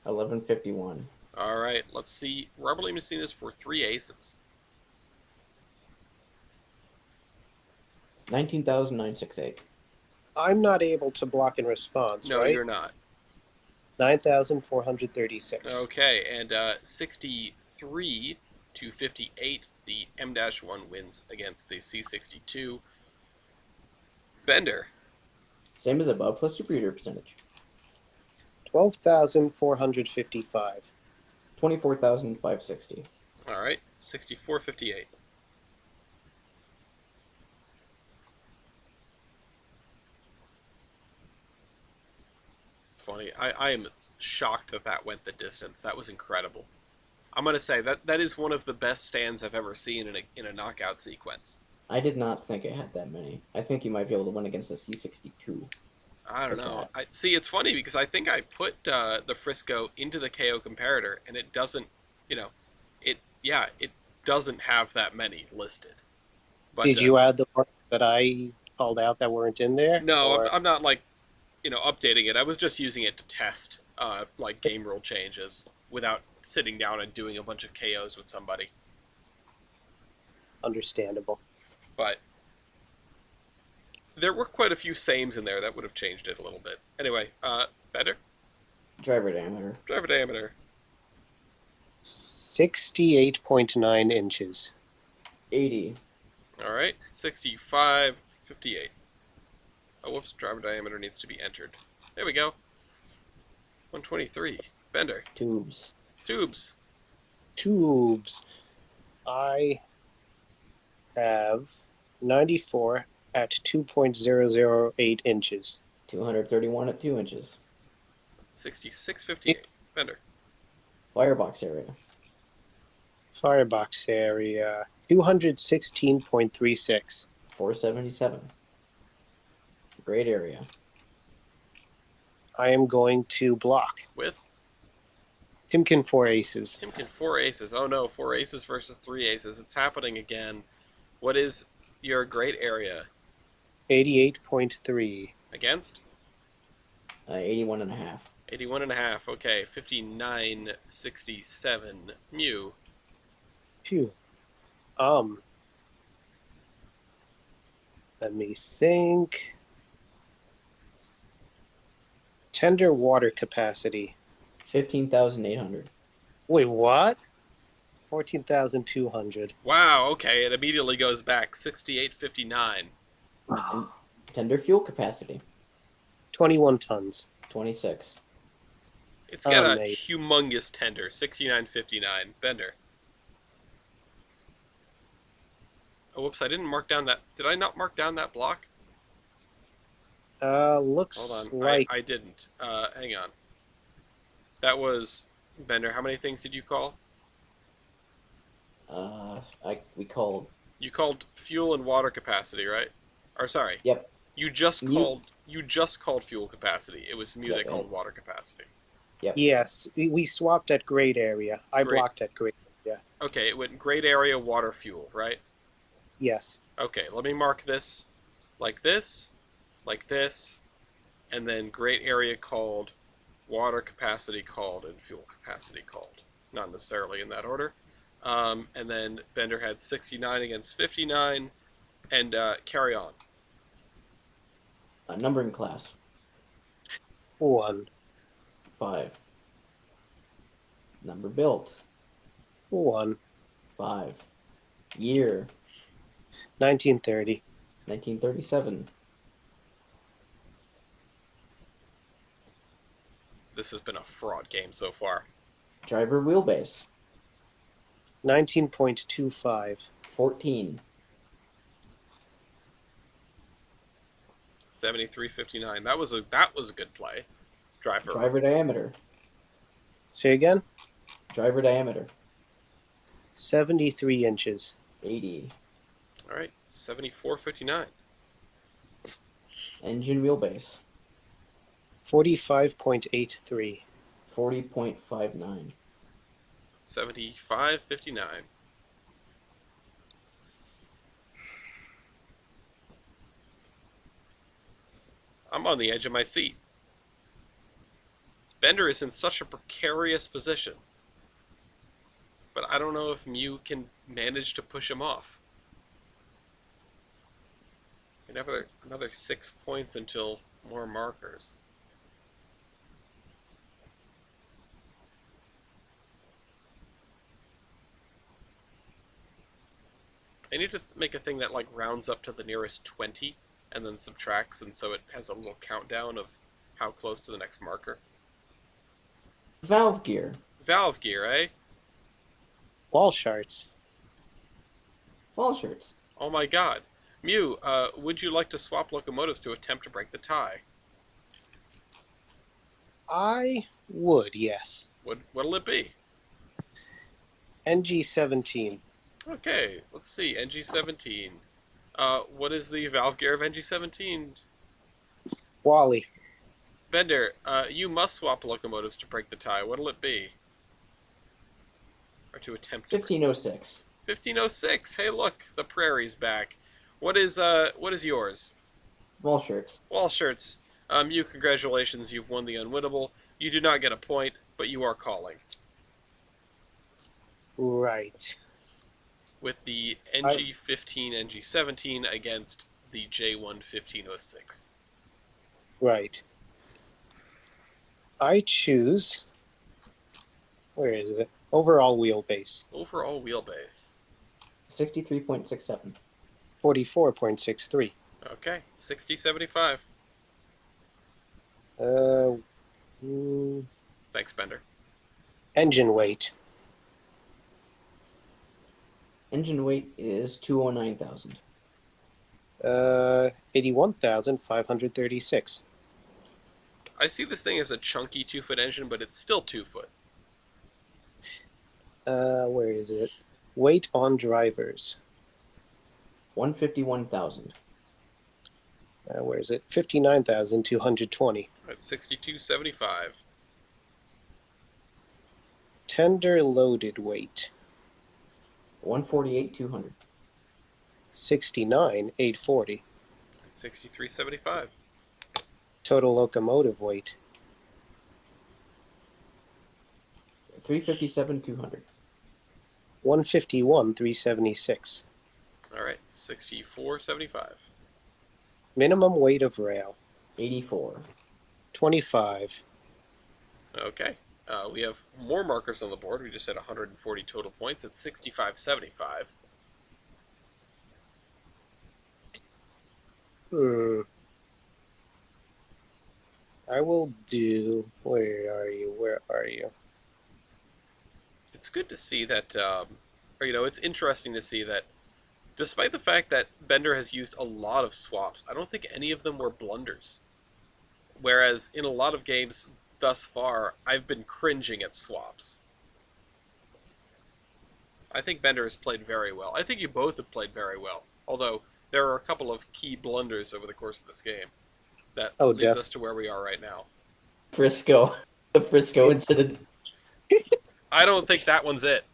1151. all right, let's see. Robert Lee Messina's for 3 aces. 19,968. I'm not able to block in response, No, right? you're not. 9,436. Okay, and 63 to 58. The M-1 wins against the C62. Bender. Same as above, plus your breeder percentage. 12,455. 24,560. All right, 6458. It's funny. I am shocked that that went the distance. That was incredible. I'm gonna say that is one of the best stands I've ever seen in a knockout sequence. I did not think it had that many. I think you might be able to win against the C62. I don't With know. that. I see. It's funny because I think I put the Frisco into the KO comparator, and it doesn't. It doesn't have that many listed. But Did you add the ones that I called out that weren't in there? no, Or- I'm not like updating it. I was just using it to test like game rule changes without sitting down and doing a bunch of KOs with somebody. Understandable. But there were quite a few sames in there that would have changed it a little bit. Anyway, better Driver diameter. driver diameter. 68.9 inches. 80. All right, 6558. Oh, whoops! Driver diameter needs to be entered. There we go. 123. Bender. Tubes. Tubes. Tubes. I have 94 at 2.008 inches. 231 at 2 inches. 6658. Bender. Firebox area. Firebox area 216.36. 477. Great area. I am going to block. With Timken 4 aces. Timken 4 aces. Oh no, 4 aces versus 3 aces. It's happening again. What is your great area? 88.3. Against? 81 and a half. 81 and a half. Okay, 5967. Mew. Phew. Let me think. Tender water capacity. 15,800. Wait, what? 14,200. Wow, okay, it immediately goes back. 6859. Tender fuel capacity. 21 tons. 26. It's got a mate. humongous tender. 6959. Bender. Oh, whoops, I didn't mark down that. Did I not mark down that block? Hold Looks on. like I didn't. Hang on. That was Bender. How many things did you call? We called. You called fuel and water capacity, right? Or sorry, Yep. Mute. you just called fuel capacity. It was Mew Yep. that called water capacity. Yep. yes. We swapped at grade area. I Great. blocked at grade area. Okay, it went grade area, water, fuel, right? Yes. Okay, let me mark this, like this, and then grade area called, water capacity called, and fuel capacity called. Not necessarily in that order. And then Bender had 69 against 59, and carry on. Numbering class 1. 5. Number built 1. 5. Year 1930. 1937. This has been a fraud game so far. Driver wheelbase 19.25. 14. 73.59. That was a good play. Driver. Driver diameter. Say again? Driver diameter 73 inches. 80. All right, 74.59. Engine wheelbase 45.83. 40.59. 75.59. I'm on the edge of my seat. Bender is in such a precarious position. But I don't know if Mew can manage to push him off. Another 6 points until more markers. I need to make a thing that like rounds up to the nearest 20 and then subtracts, and so it has a little countdown of how close to the next marker. Valve gear Valve gear, eh? Wall charts. Wall shirts. Oh my god. Mew, would you like to swap locomotives to attempt to break the tie? I would, yes. What'll it be? NG17. Okay, let's see. NG17. What is the valve gear of NG17? Wally. Bender, you must swap locomotives to break the tie. What'll it be? Or to attempt to 1506. 1506. Hey, look, the prairie's back. What is yours? Wall shirts. Wall shirts. Mew, congratulations, you've won the unwinnable. You do not get a point, but you are calling. Right. With the NG15, NG17 against the J1 1506. Right. I choose. Where is it? Overall wheelbase. Overall wheelbase. 63.67. 44.63. Okay, 60.75. Thanks, Bender. Engine weight. Engine weight is 209,000. 81,536. I see this thing as a chunky 2-foot engine, but it's still 2 foot. Where is it? Weight on drivers. 151,000. Where is it? 59,220. At 62.75. Tender loaded weight. 148,200. 69,840. At 63.75. Total locomotive weight. 357,200. 151,376. All right, 64.75. Minimum weight of rail. 84. 25. Okay. We have more markers on the board. We just had 140 total points at 65.75. I will do. Where are you? Where are you? It's good to see that, it's interesting to see that despite the fact that Bender has used a lot of swaps, I don't think any of them were blunders. Whereas in a lot of games thus far, I've been cringing at swaps. I think Bender has played very well. I think you both have played very well. Although there are a couple of key blunders over the course of this game that Oh, leads def. us to where we are right now. Frisco. The Frisco incident. I don't think that one's it.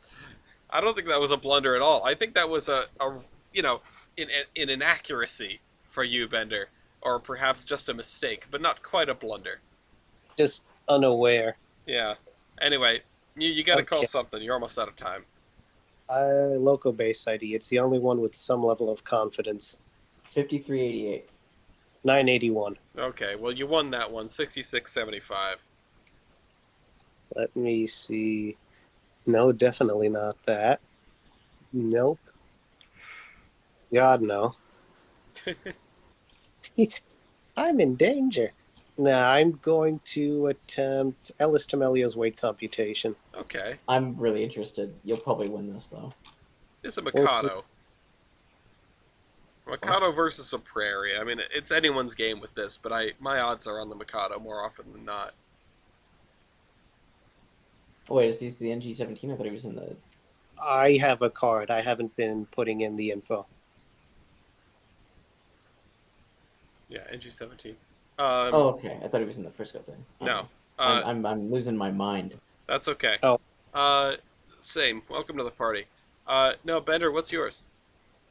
I don't think that was a blunder at all. I think that was a you know, in inaccuracy for you, Bender, or perhaps just a mistake, but not quite a blunder. Just unaware. Yeah. Anyway, you got to call Okay. something. You're almost out of time. Loco base ID. It's the only one with some level of confidence. 5388. 981. Okay, well you won that one, 6675. Let me see. No, definitely not that. Nope. God, no. I'm in danger. Nah, I'm going to attempt Ellis Tamelio's weight computation. Okay, I'm really interested. You'll probably win this, though. it's a We'll see. Mikado. Mikado versus a Prairie. I mean, it's anyone's game with this, but my odds are on the Mikado more often than not. Oh, wait, is this the NG-17? I thought he was in the... I have a card. I haven't been putting in the info. Yeah, NG-17. Oh, okay. I thought he was in the Frisco thing. No. I'm losing my mind. That's okay. Oh. Same. Welcome to the party. No, Bender, what's yours?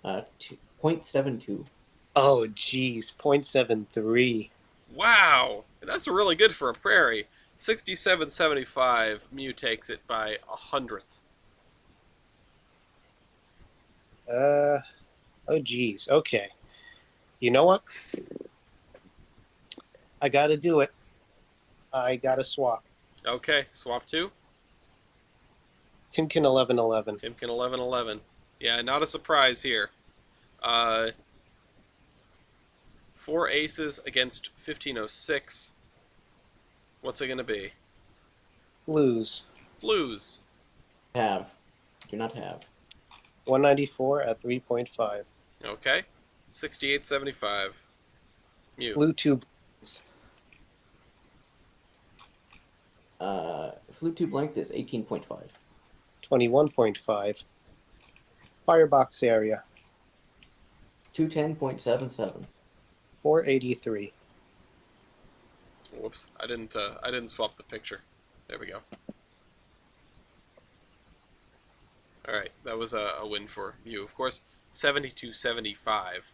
0.72. Oh, geez. 0.73. Wow! That's really good for a Prairie. 6775. Mew takes it by 100th. Oh, geez. Okay. You know what? I gotta do it. I gotta swap. Okay, swap 2. Timken 1111. Timken 1111. Yeah, not a surprise here. 4 aces against 1506. What's it going to be? Lose. Flues. Have. Do not have. 194 at 3.5. Okay. 6875. Mew. Blue tube. Flute tube length is 18.5. 21.5. Firebox area. 210.77. 483. Whoops. I didn't swap the picture. There we go. Alright, that was a win for Mew, of course. 7275.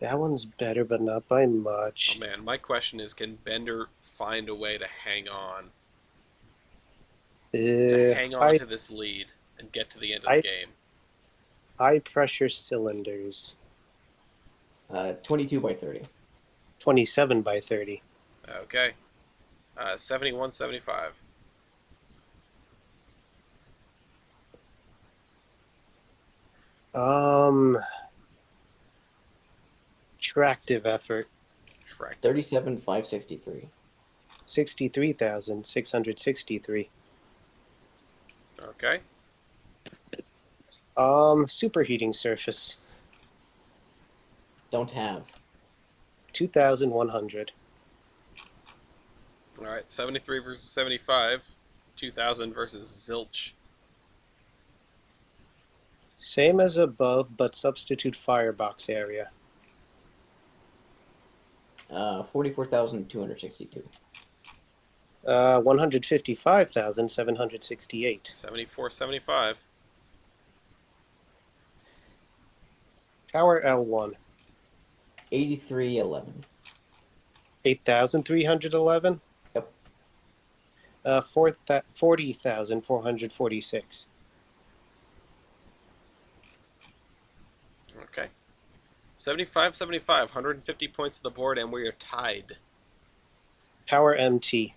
That one's better, but not by much. Oh man, my question is, can Bender find a way to hang on? To hang on to this lead and get to the end of the game. High pressure cylinders. 22 by 30. 27 by 30. Okay. 7175. Tractive effort. Track. 37,563. 63,663. Okay. Superheating surface. Don't have. 2,100. Alright, 73 versus 75. 2000 versus Zilch. Same as above, but substitute firebox area. 44,262. 155,768. 7475. Tower L1. 8311. 8,311. Yep. 40,446. Okay. 75, 150 points on the board, and we are tied. Tower MT.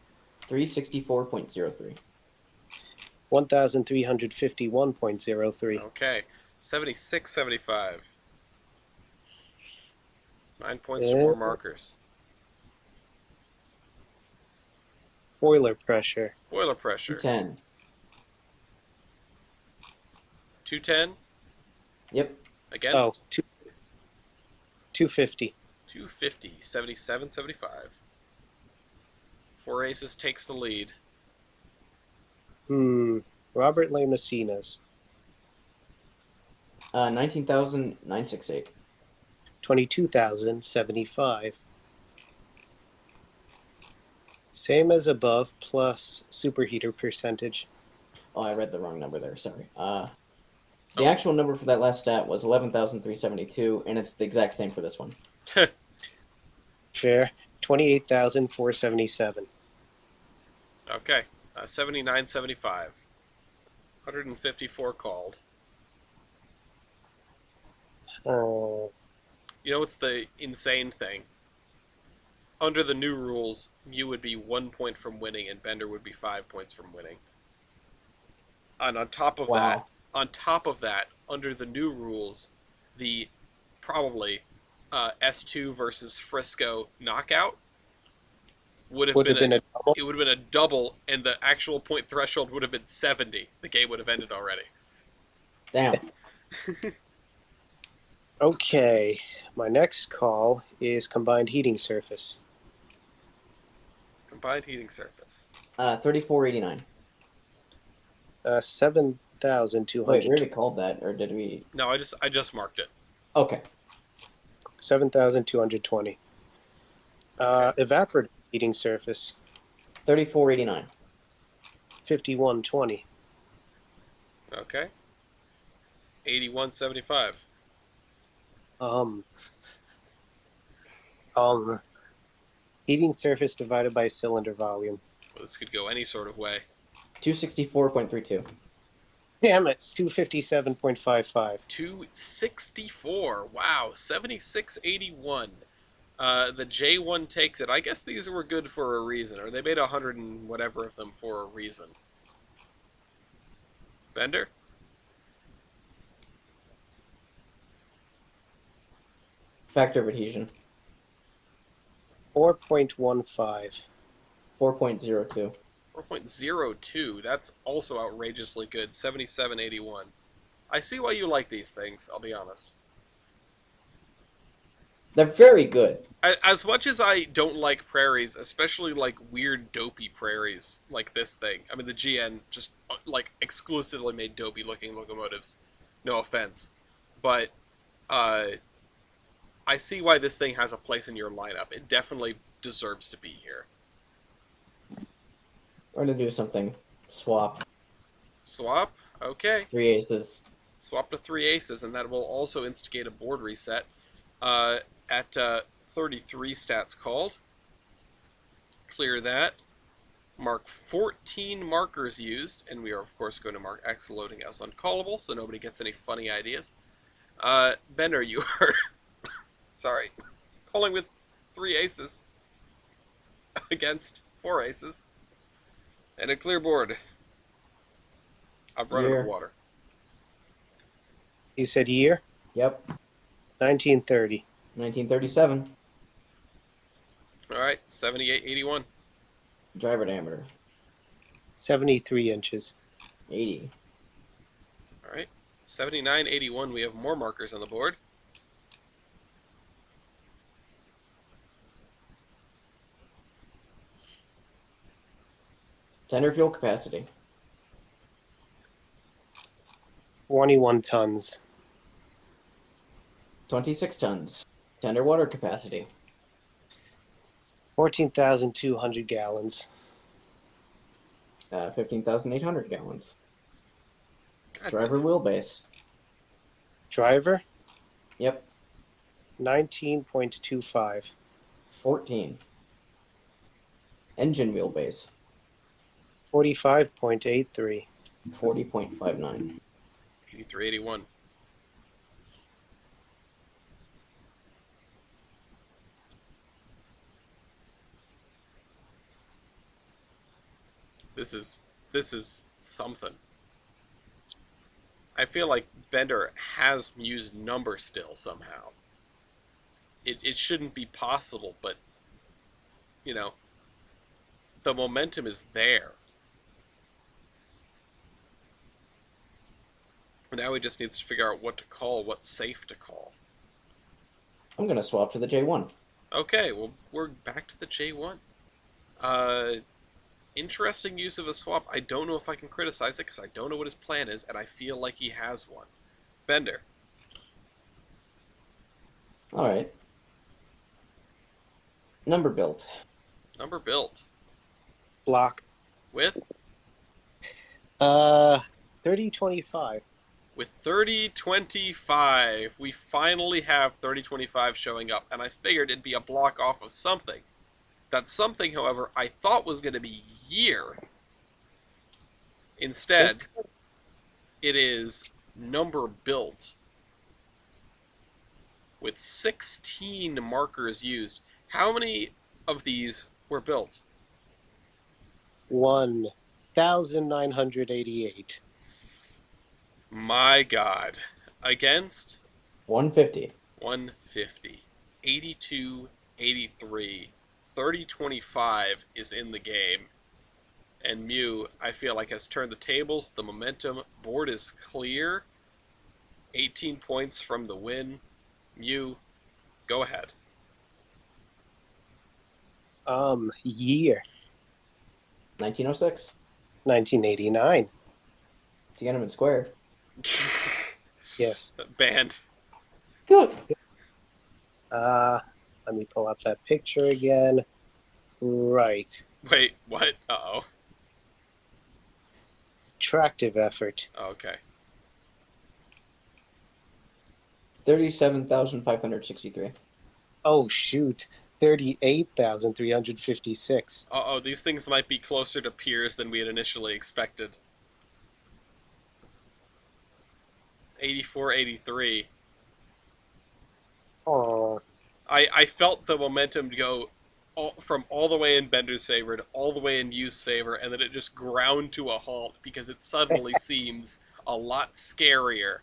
364.03. 1,351.03. Okay. 76, 75. 9 points to more markers. Boiler pressure. Boiler pressure. 210. 210 Yep. against. Oh, 250. 250, 77, 75. Four Aces takes the lead. Robert Le Messina's. 19,968. 22,075. Same as above, plus superheater percentage. Oh, I read the wrong number there. Sorry. The Oh. actual number for that last stat was 11,372, and it's the exact same for this one. Fair. 28,477. Okay. 79, 75. 154 called. Oh, You know what's the insane thing? Under the new rules, Mew would be 1 point from winning, and Bender would be 5 points from winning. And on top of Wow. that, under the new rules, the probably S2 versus Frisco knockout would have been a double. it would have been a double, and the actual point threshold would have been 70. The game would have ended already. Damn. Okay, my next call is combined heating surface. Combined heating surface. 3489. 7,200. Wait, we already called that, or did we? No, I just marked it. Okay. 7,220. Evaporative heating surface. 3489. 5,120. Okay. 81.75. Heating surface divided by cylinder volume. Well, this could go any sort of way. 264.32. Damn it, 257.55. 264. Wow, 76.81. The J1 takes it. I guess these were good for a reason, or they made 100 and whatever of them for a reason. Bender? Factor of adhesion. 4.15. 4.02. 4.02. That's also outrageously good. 77.81. I see why you like these things, I'll be honest. They're very good. As much as I don't like prairies, especially like weird dopey prairies like this thing. I mean, the GN just like exclusively made dopey looking locomotives. No offense. But I see why this thing has a place in your lineup. It definitely deserves to be here. We're going to do something. Swap. Swap? Okay. 3 aces. Swap to 3 aces, and that will also instigate a board reset. At 33 stats called. Clear that. Mark 14 markers used, and we are of course going to mark X loading as uncallable, so nobody gets any funny ideas. Bender, you are sorry, calling with 3 aces against 4 aces, and a clear board. I've run out of water. You said year? Yep. 1930. 1937. Alright, 78.81. Driver diameter. 73 inches. 80. Alright, 79.81. We have more markers on the board. Tender fuel capacity. 21 tons. 26 tons. Tender water capacity. 14,200 gallons. 15,800 gallons. God Driver wheelbase. Driver? Yep. 19.25. 14. Engine wheelbase. 45.83. 40.59. 83.81. This is something. I feel like Bender has Mew's number still somehow. It shouldn't be possible, but you know, the momentum is there. Now he just needs to figure out what to call, what's safe to call. I'm gonna swap to the J1. Okay, well, we're back to the J1. Interesting use of a swap. I don't know if I can criticize it because I don't know what his plan is, and I feel like he has one. Bender. All right. Number built. Number built. Block. With? 3025. With 3025. We finally have 3025 showing up, and I figured it'd be a block off of something. That something, however, I thought was going to be year. Instead, it is number built. With 16 markers used. How many of these were built? 1988. My God. Against 150. 150. 82, 83. 3025 is in the game. And Mew, I feel like, has turned the tables. The momentum board is clear. 18 points from the win. Mew, go ahead. Year 1906. 1989. Tiananmen Square. Yes. Banned. Good. Let me pull up that picture again. Right. Wait, what? Uh-oh. Attractive effort. Okay. 37,563. Oh shoot. 38,356. Uh-oh, these things might be closer to peers than we had initially expected. 84, 83. Oh, I felt the momentum go from all the way in Bender's favor to all the way in Yu's favor, and then it just ground to a halt because it suddenly seems a lot scarier.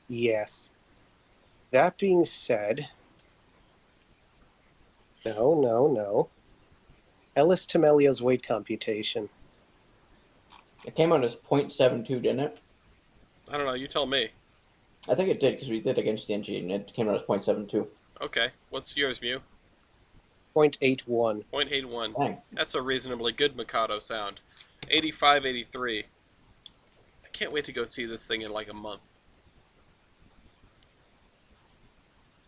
yes. That being said, no. Ellis Temelio's weight computation. It came out as 0.72, didn't it? I don't know, you tell me. I think it did because we did against the NG and it came out as 0.72. Okay, what's yours, Mew? 0.81. 0.81. Dang. That's a reasonably good Mikado sound. 85, 83. I can't wait to go see this thing in like a month.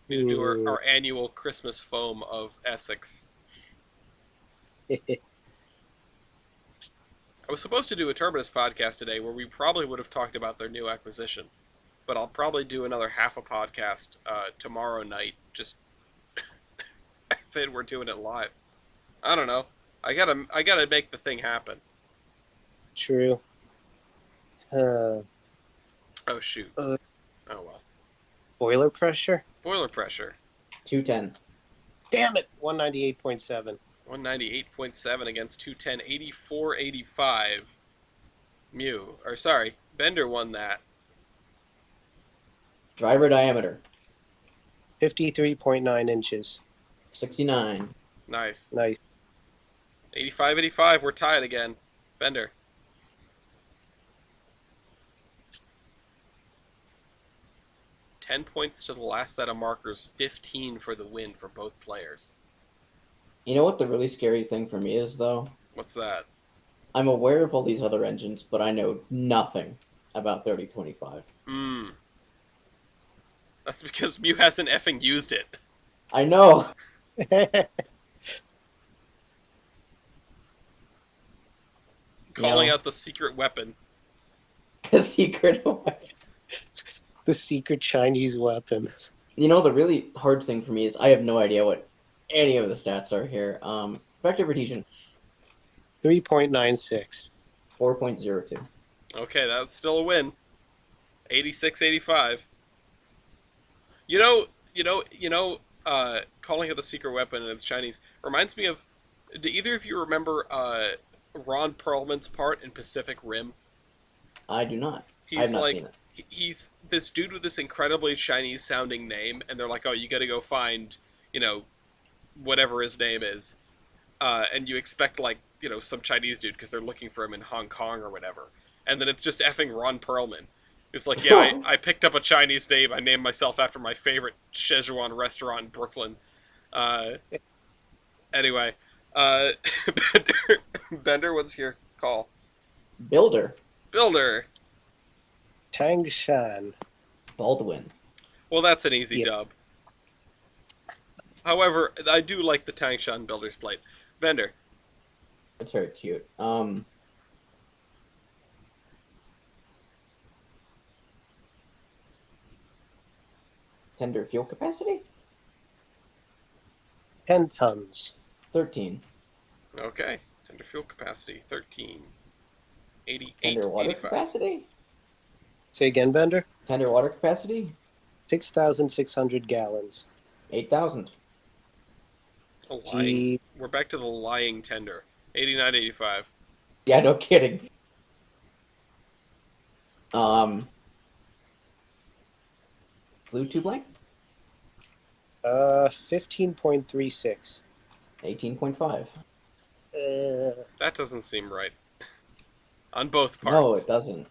Need to do our annual Christmas foam of Essex. I was supposed to do a Terminus podcast today where we probably would have talked about their new acquisition, but I'll probably do another half a podcast tomorrow night, just if it were doing it live. I don't know. I gotta make the thing happen. True. Oh shoot. Uh, Oh well. Boiler pressure? Boiler pressure. 210. Damn it! 198.7. 198.7 against 210. 84, 85. Bender won that. Driver diameter. 53.9 inches. 69. Nice. Nice. 85, 85. We're tied again. Bender. Ten points to the last set of markers, 15 for the win for both players. You know what the really scary thing for me is, though? What's that? I'm aware of all these other engines, but I know nothing about 3025. That's because Mew hasn't effing used it. I know! Calling out the secret weapon. The secret weapon. The secret Chinese weapon. You know, the really hard thing for me is I have no idea what any of the stats are here. Effective adhesion. 3.96. 4.02. Okay, that's still a win. 86, 85. Calling out the secret weapon and it's Chinese reminds me of. Do either of you remember Ron Perlman's part in Pacific Rim? I do not. I have He's not like, seen it. he's this dude with this incredibly Chinese sounding name, and they're like, oh, you gotta go find, whatever his name is. And you expect, like, some Chinese dude because they're looking for him in Hong Kong or whatever. And then it's just effing Ron Perlman. It's like, yeah, I picked up a Chinese name. I named myself after my favorite Szechuan restaurant in Brooklyn. Uh, anyway, uh, Bender, what's your call? Builder. Builder. Tangshan. Baldwin. Well, that's an easy Yeah. dub. However, I do like the Tangshan Builder's plate. Bender. That's very cute. Tender fuel capacity? 10 tons. 13. Okay. Tender fuel capacity, 13. 88, Tender water 85. capacity? Say again, Bender? Tender water capacity? 6,600 gallons. 8,000. Lying. We're back to the lying tender. 89, 85. Yeah, no kidding. Flue tube length? 15.36. 18.5. That doesn't seem right. On both No, parts. it doesn't.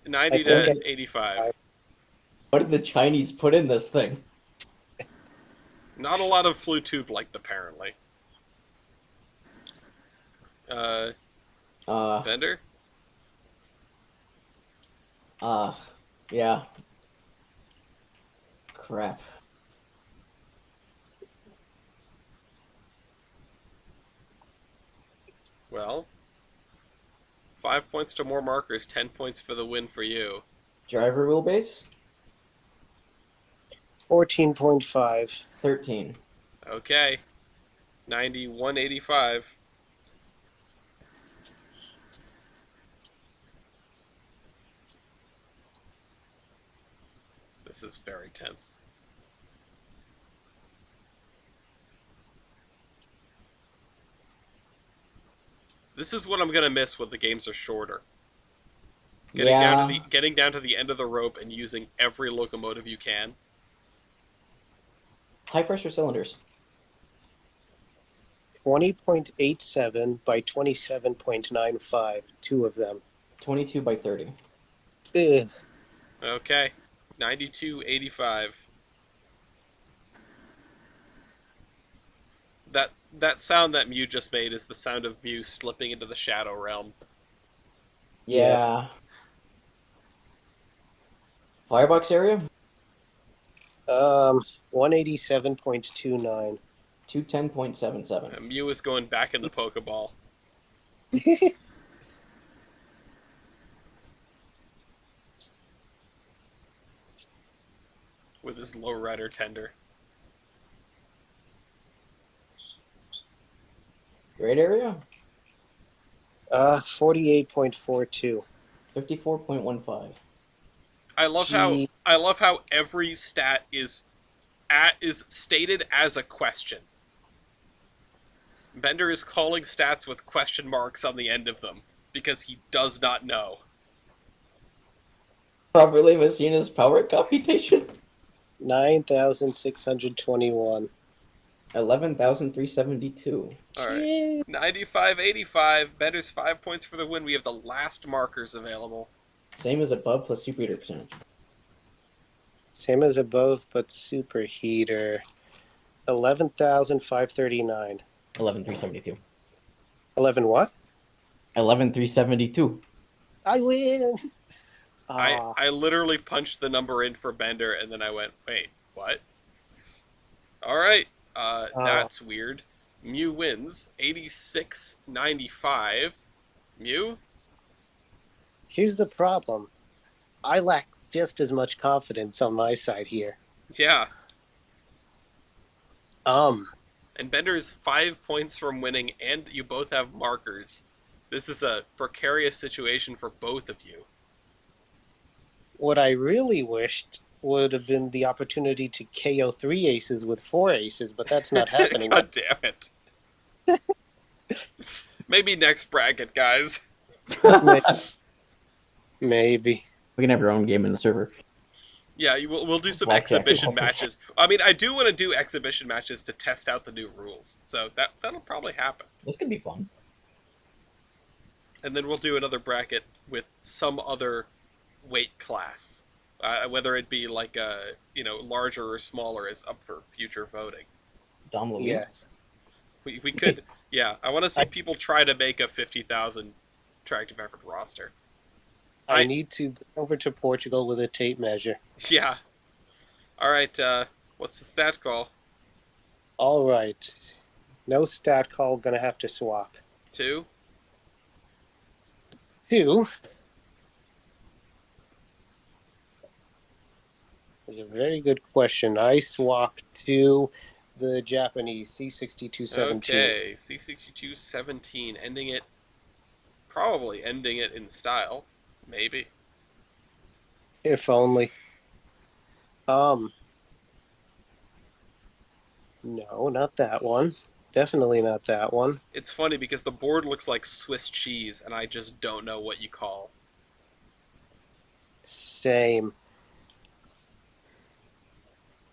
90 I to think 85. What did the Chinese put in this thing? Not a lot of flue tube length, apparently. Bender? Yeah. Crap. Well, 5 points to more markers, 10 points for the win for you. Driver wheelbase? 14.5. 13. Okay. 91, 85. This is very tense. This is what I'm gonna miss when the games are shorter. Getting down to the end of the rope and using every locomotive you can. High pressure cylinders. 20.87 by 27.95. Two of them. 22 by 30. Ugh. Okay. 92, 85. That sound that Mew just made is the sound of Mew slipping into the Shadow Realm. Yes. Yeah. Firebox area? 187.29. 210.77. Mew is going back in the Pokeball. With his lowrider tender. Great area? 48.42. 54.15. I love how every stat is stated as a question. Bender is calling stats with question marks on the end of them because he does not know. Properly Messina's power computation? 9,621. 11,372. Alright. 95, 85. Bender's 5 points for the win. We have the last markers available. Same as above plus superheater percentage. Same as above, but superheater. 11,539. 11,372. 11 what? 11,372. I win! I literally punched the number in for Bender and then I went, wait, what? Alright. That's weird. Mew wins. 86-95. Mew? Here's the problem. I lack just as much confidence on my side here. Yeah. Um, And Bender's 5 points from winning, and you both have markers. This is a precarious situation for both of you. what I really wished would have been the opportunity to KO 3 aces with 4 aces, but that's not happening. God damn it. Maybe next bracket, guys. Maybe. We can have your own game in the server. Yeah, we'll do some Blackjack. exhibition matches. I mean, I do want to do exhibition matches to test out the new rules. So that'll probably happen. This could be fun. And then we'll do another bracket with some other weight class. Whether it be like larger or smaller is up for future voting. Dom Louise. Yes. We could, yeah. I want to see people try to make a 50,000 tractive effort roster. I need to go over to Portugal with a tape measure. Yeah. All right. What's the stat call? All right. No stat call. Gonna have to swap. 2. 2 is a very good question. I swapped to the Japanese C6217. Okay. C6217, probably ending it in style, maybe. If only. No, not that one. Definitely not that one. It's funny because the board looks like Swiss cheese, and I just don't know what you call. Same.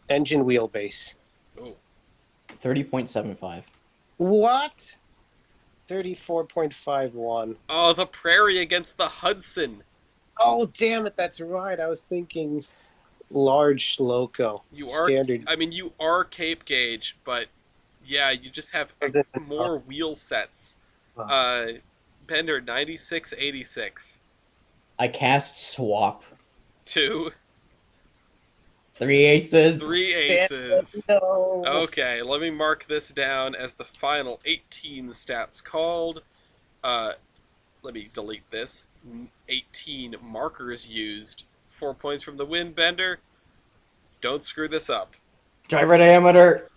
Engine wheelbase. Oh. 30.75. What? 34.51. Oh, the Prairie against the Hudson. Oh, damn it, that's right. I was thinking large loco. You are, Standard. I mean, you are Cape Gauge, but yeah, you just have more wheel sets. Bender 9686. I cast swap. 2. 3 aces. 3 aces. No. Okay, let me mark this down as the final 18 stats called. Let me delete this. 18 markers used. 4 points from the win, Bender. Don't screw this up. Driver diameter.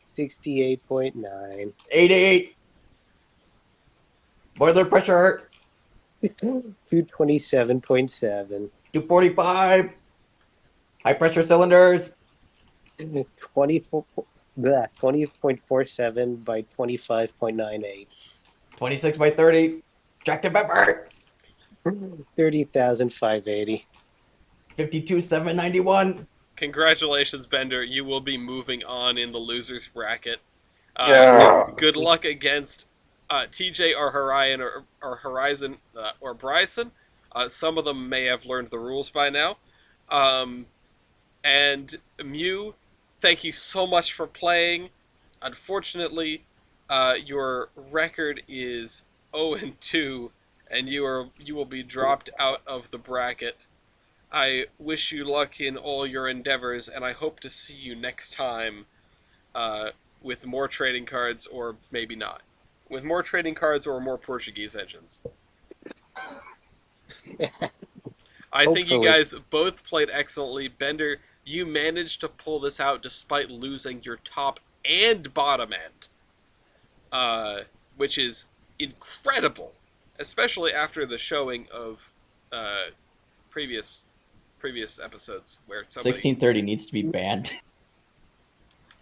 68.9. 88. Boiler pressure. 227.7. 245. High pressure cylinders. 20.47 by 25.98. 26 by 30. Tractive effort. 30,580. 52,791. Congratulations, Bender. You will be moving on in the loser's bracket. Good luck against TJ or Horizon or Bryson. Some of them may have learned the rules by now. And Mew, thank you so much for playing. Unfortunately, your record is 0-2, and you will be dropped out of the bracket. I wish you luck in all your endeavors, and I hope to see you next time with more trading cards, or maybe not. With more trading cards or more Portuguese engines. I think you guys both played excellently. Bender, you managed to pull this out despite losing your top and bottom end, which is incredible, especially after the showing of previous episodes where somebody 1630 needs to be banned.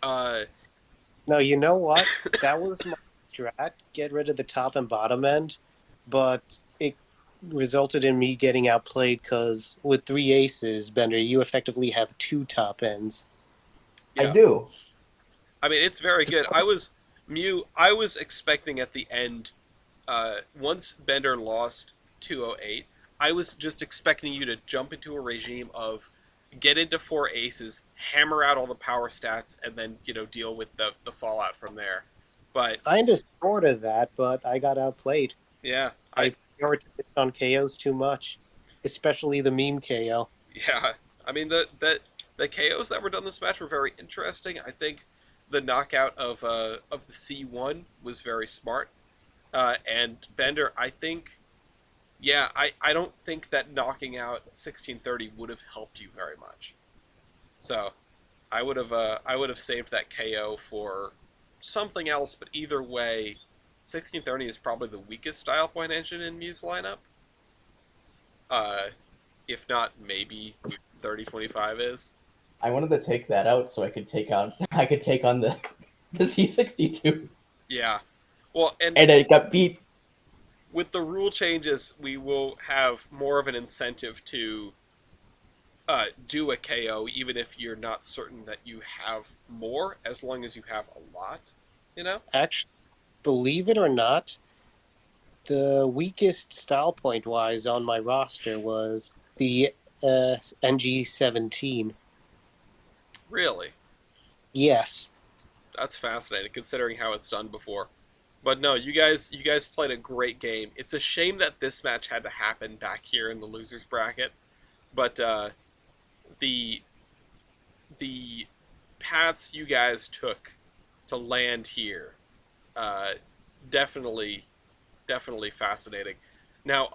No, you know what? That was my strat. Get rid of the top and bottom end, but it resulted in me getting outplayed because with 3 aces, Bender, you effectively have 2 top ends. Yeah. I do. I mean, it's very good. I was expecting at the end, once Bender lost 208, I was just expecting you to jump into a regime of get into 4 aces, hammer out all the power stats, and then deal with the fallout from there. But kind of sort of that, but I got outplayed. Yeah, I prioritized on KOs too much, especially the meme KO. Yeah, I mean the KOs that were done this match were very interesting. I think the knockout of the C1 was very smart, and Bender, I think. Yeah, I don't think that knocking out 1630 would have helped you very much. So, I would have saved that KO for something else. But either way, 1630 is probably the weakest style point engine in Mew's lineup. If not, maybe 3025 is. I wanted to take that out so I could take on the C62. Yeah, well, and it got beat. With the rule changes, we will have more of an incentive to do a KO, even if you're not certain that you have more, as long as you have a lot, Actually, believe it or not, the weakest style point-wise on my roster was the NG17. Really? Yes. That's fascinating, considering how it's done before. But no, you guys played a great game. It's a shame that this match had to happen back here in the losers bracket, but the the paths you guys took to land here, uh, definitely definitely fascinating. Now,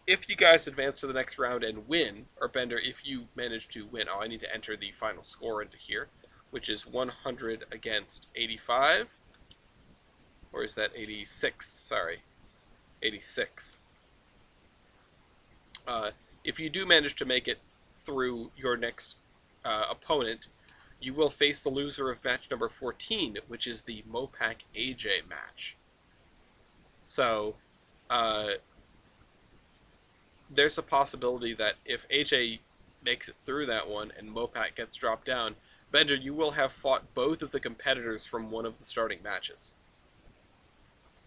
if you guys advance to the next round and win, or Bender, if you manage to win, I need to enter the final score into here, which is 100 against 85, or is that 86? Sorry, 86. Uh, if you do manage to make it through your next opponent, you will face the loser of match number 14, which is the Mopac AJ match. So, uh, there's a possibility that if AJ makes it through that one and Mopac gets dropped down, Bender, you will have fought both of the competitors from one of the starting matches.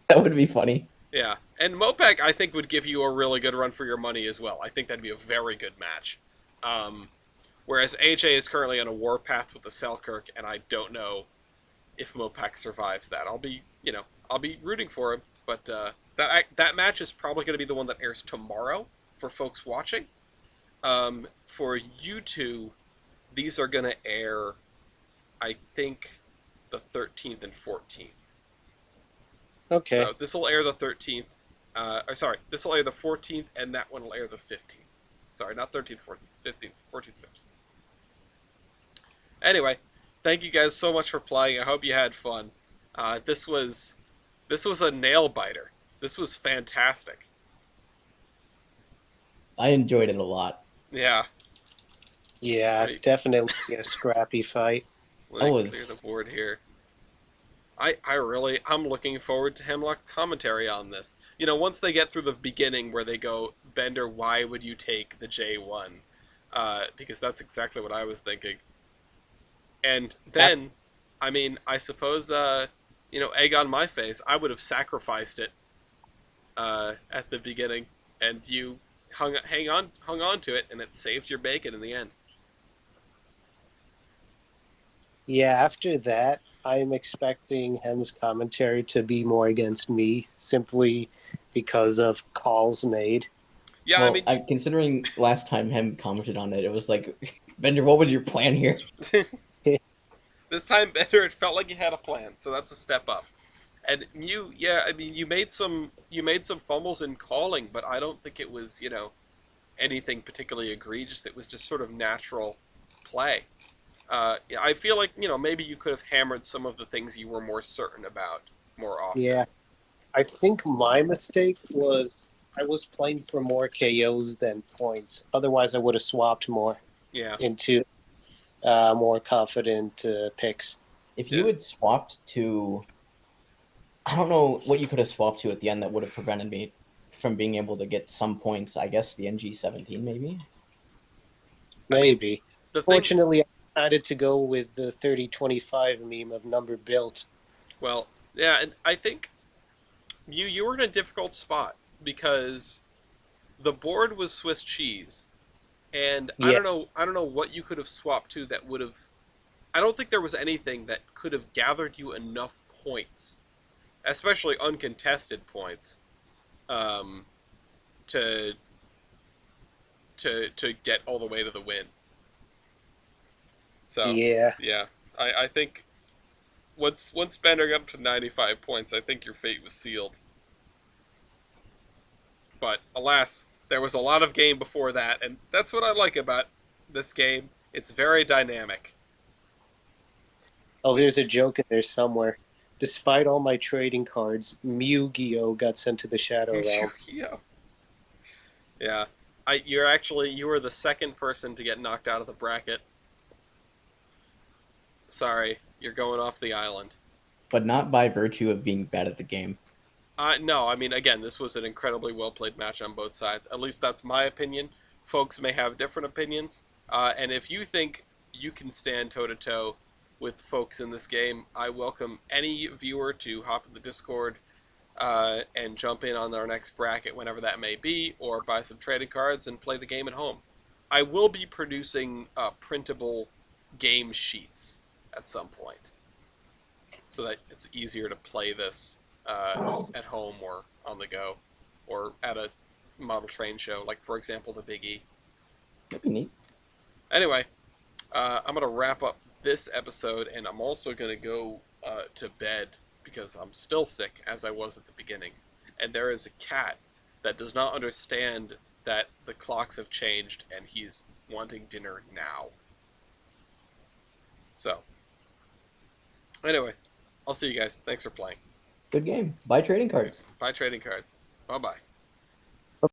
That would be funny. Yeah, and Mopac I think would give you a really good run for your money as well. I think that'd be a very good match. Um, Whereas AJ is currently on a warpath with the Selkirk, and I don't know if Mopac survives that. I'll be rooting for him, but that match is probably going to be the one that airs tomorrow for folks watching. For you two, these are going to air, I think, the 13th and 14th. Okay. So this will air the 13th. This will air the 14th, and that one will air the 15th. Sorry, not 13th, 14th, 15th, 14th, 15th. Anyway, thank you guys so much for playing. I hope you had fun. This was a nail biter. This was fantastic. I enjoyed it a lot. Yeah. Yeah, Right. definitely a scrappy fight. Let me was- clear the board here. I'm looking forward to Hemlock commentary on this. Once they get through the beginning where they go, Bender, why would you take the J1? Because that's exactly what I was thinking. And then, I suppose, egg on my face, I would have sacrificed it at the beginning, and you hung on to it, and it saved your bacon in the end. Yeah, after that, I'm expecting Hem's commentary to be more against me simply because of calls made. Yeah, Well, considering last time Hem commented on it, it was like, Bender, what was your plan here? this time Bender, it felt like you had a plan, so that's a step up. And you made some fumbles in calling, but I don't think it was anything particularly egregious. It was just sort of natural play. I feel like maybe you could have hammered some of the things you were more certain about more often. Yeah, I think my mistake was I was playing for more KOs than points. Otherwise, I would have swapped more into more confident picks. If you had swapped to... I don't know what you could have swapped to at the end that would have prevented me from being able to get some points. I guess the NG17, maybe? Maybe. Fortunately, I decided to go with the 30-25 meme of number built. Well, yeah, and I think you were in a difficult spot because the board was Swiss cheese, and I don't know what you could have swapped to that would have. I don't think there was anything that could have gathered you enough points, especially uncontested points, to get all the way to the win. So yeah, I think once Bender got up to 95 points, I think your fate was sealed. But alas, there was a lot of game before that, and that's what I like about this game. It's very dynamic. Oh, there's a joke in there somewhere. Despite all my trading cards, Mew-Gi-Oh got sent to the Shadow Realm. Yeah. You were the second person to get knocked out of the bracket. Sorry, you're going off the island. But not by virtue of being bad at the game. No, again, this was an incredibly well-played match on both sides. At least that's my opinion. Folks may have different opinions. And if you think you can stand toe-to-toe with folks in this game, I welcome any viewer to hop in the Discord and jump in on our next bracket whenever that may be, or buy some trading cards and play the game at home. I will be producing printable game sheets at some point, so that it's easier to play this at home or on the go, or at a model train show, like for example the Big E. That'd be neat. Anyway, I'm gonna wrap up this episode, and I'm also gonna go to bed because I'm still sick, as I was at the beginning. And there is a cat that does not understand that the clocks have changed, and he's wanting dinner now. So, anyway, I'll see you guys. Thanks for playing. Good game. Buy trading cards. Buy trading cards. Bye bye.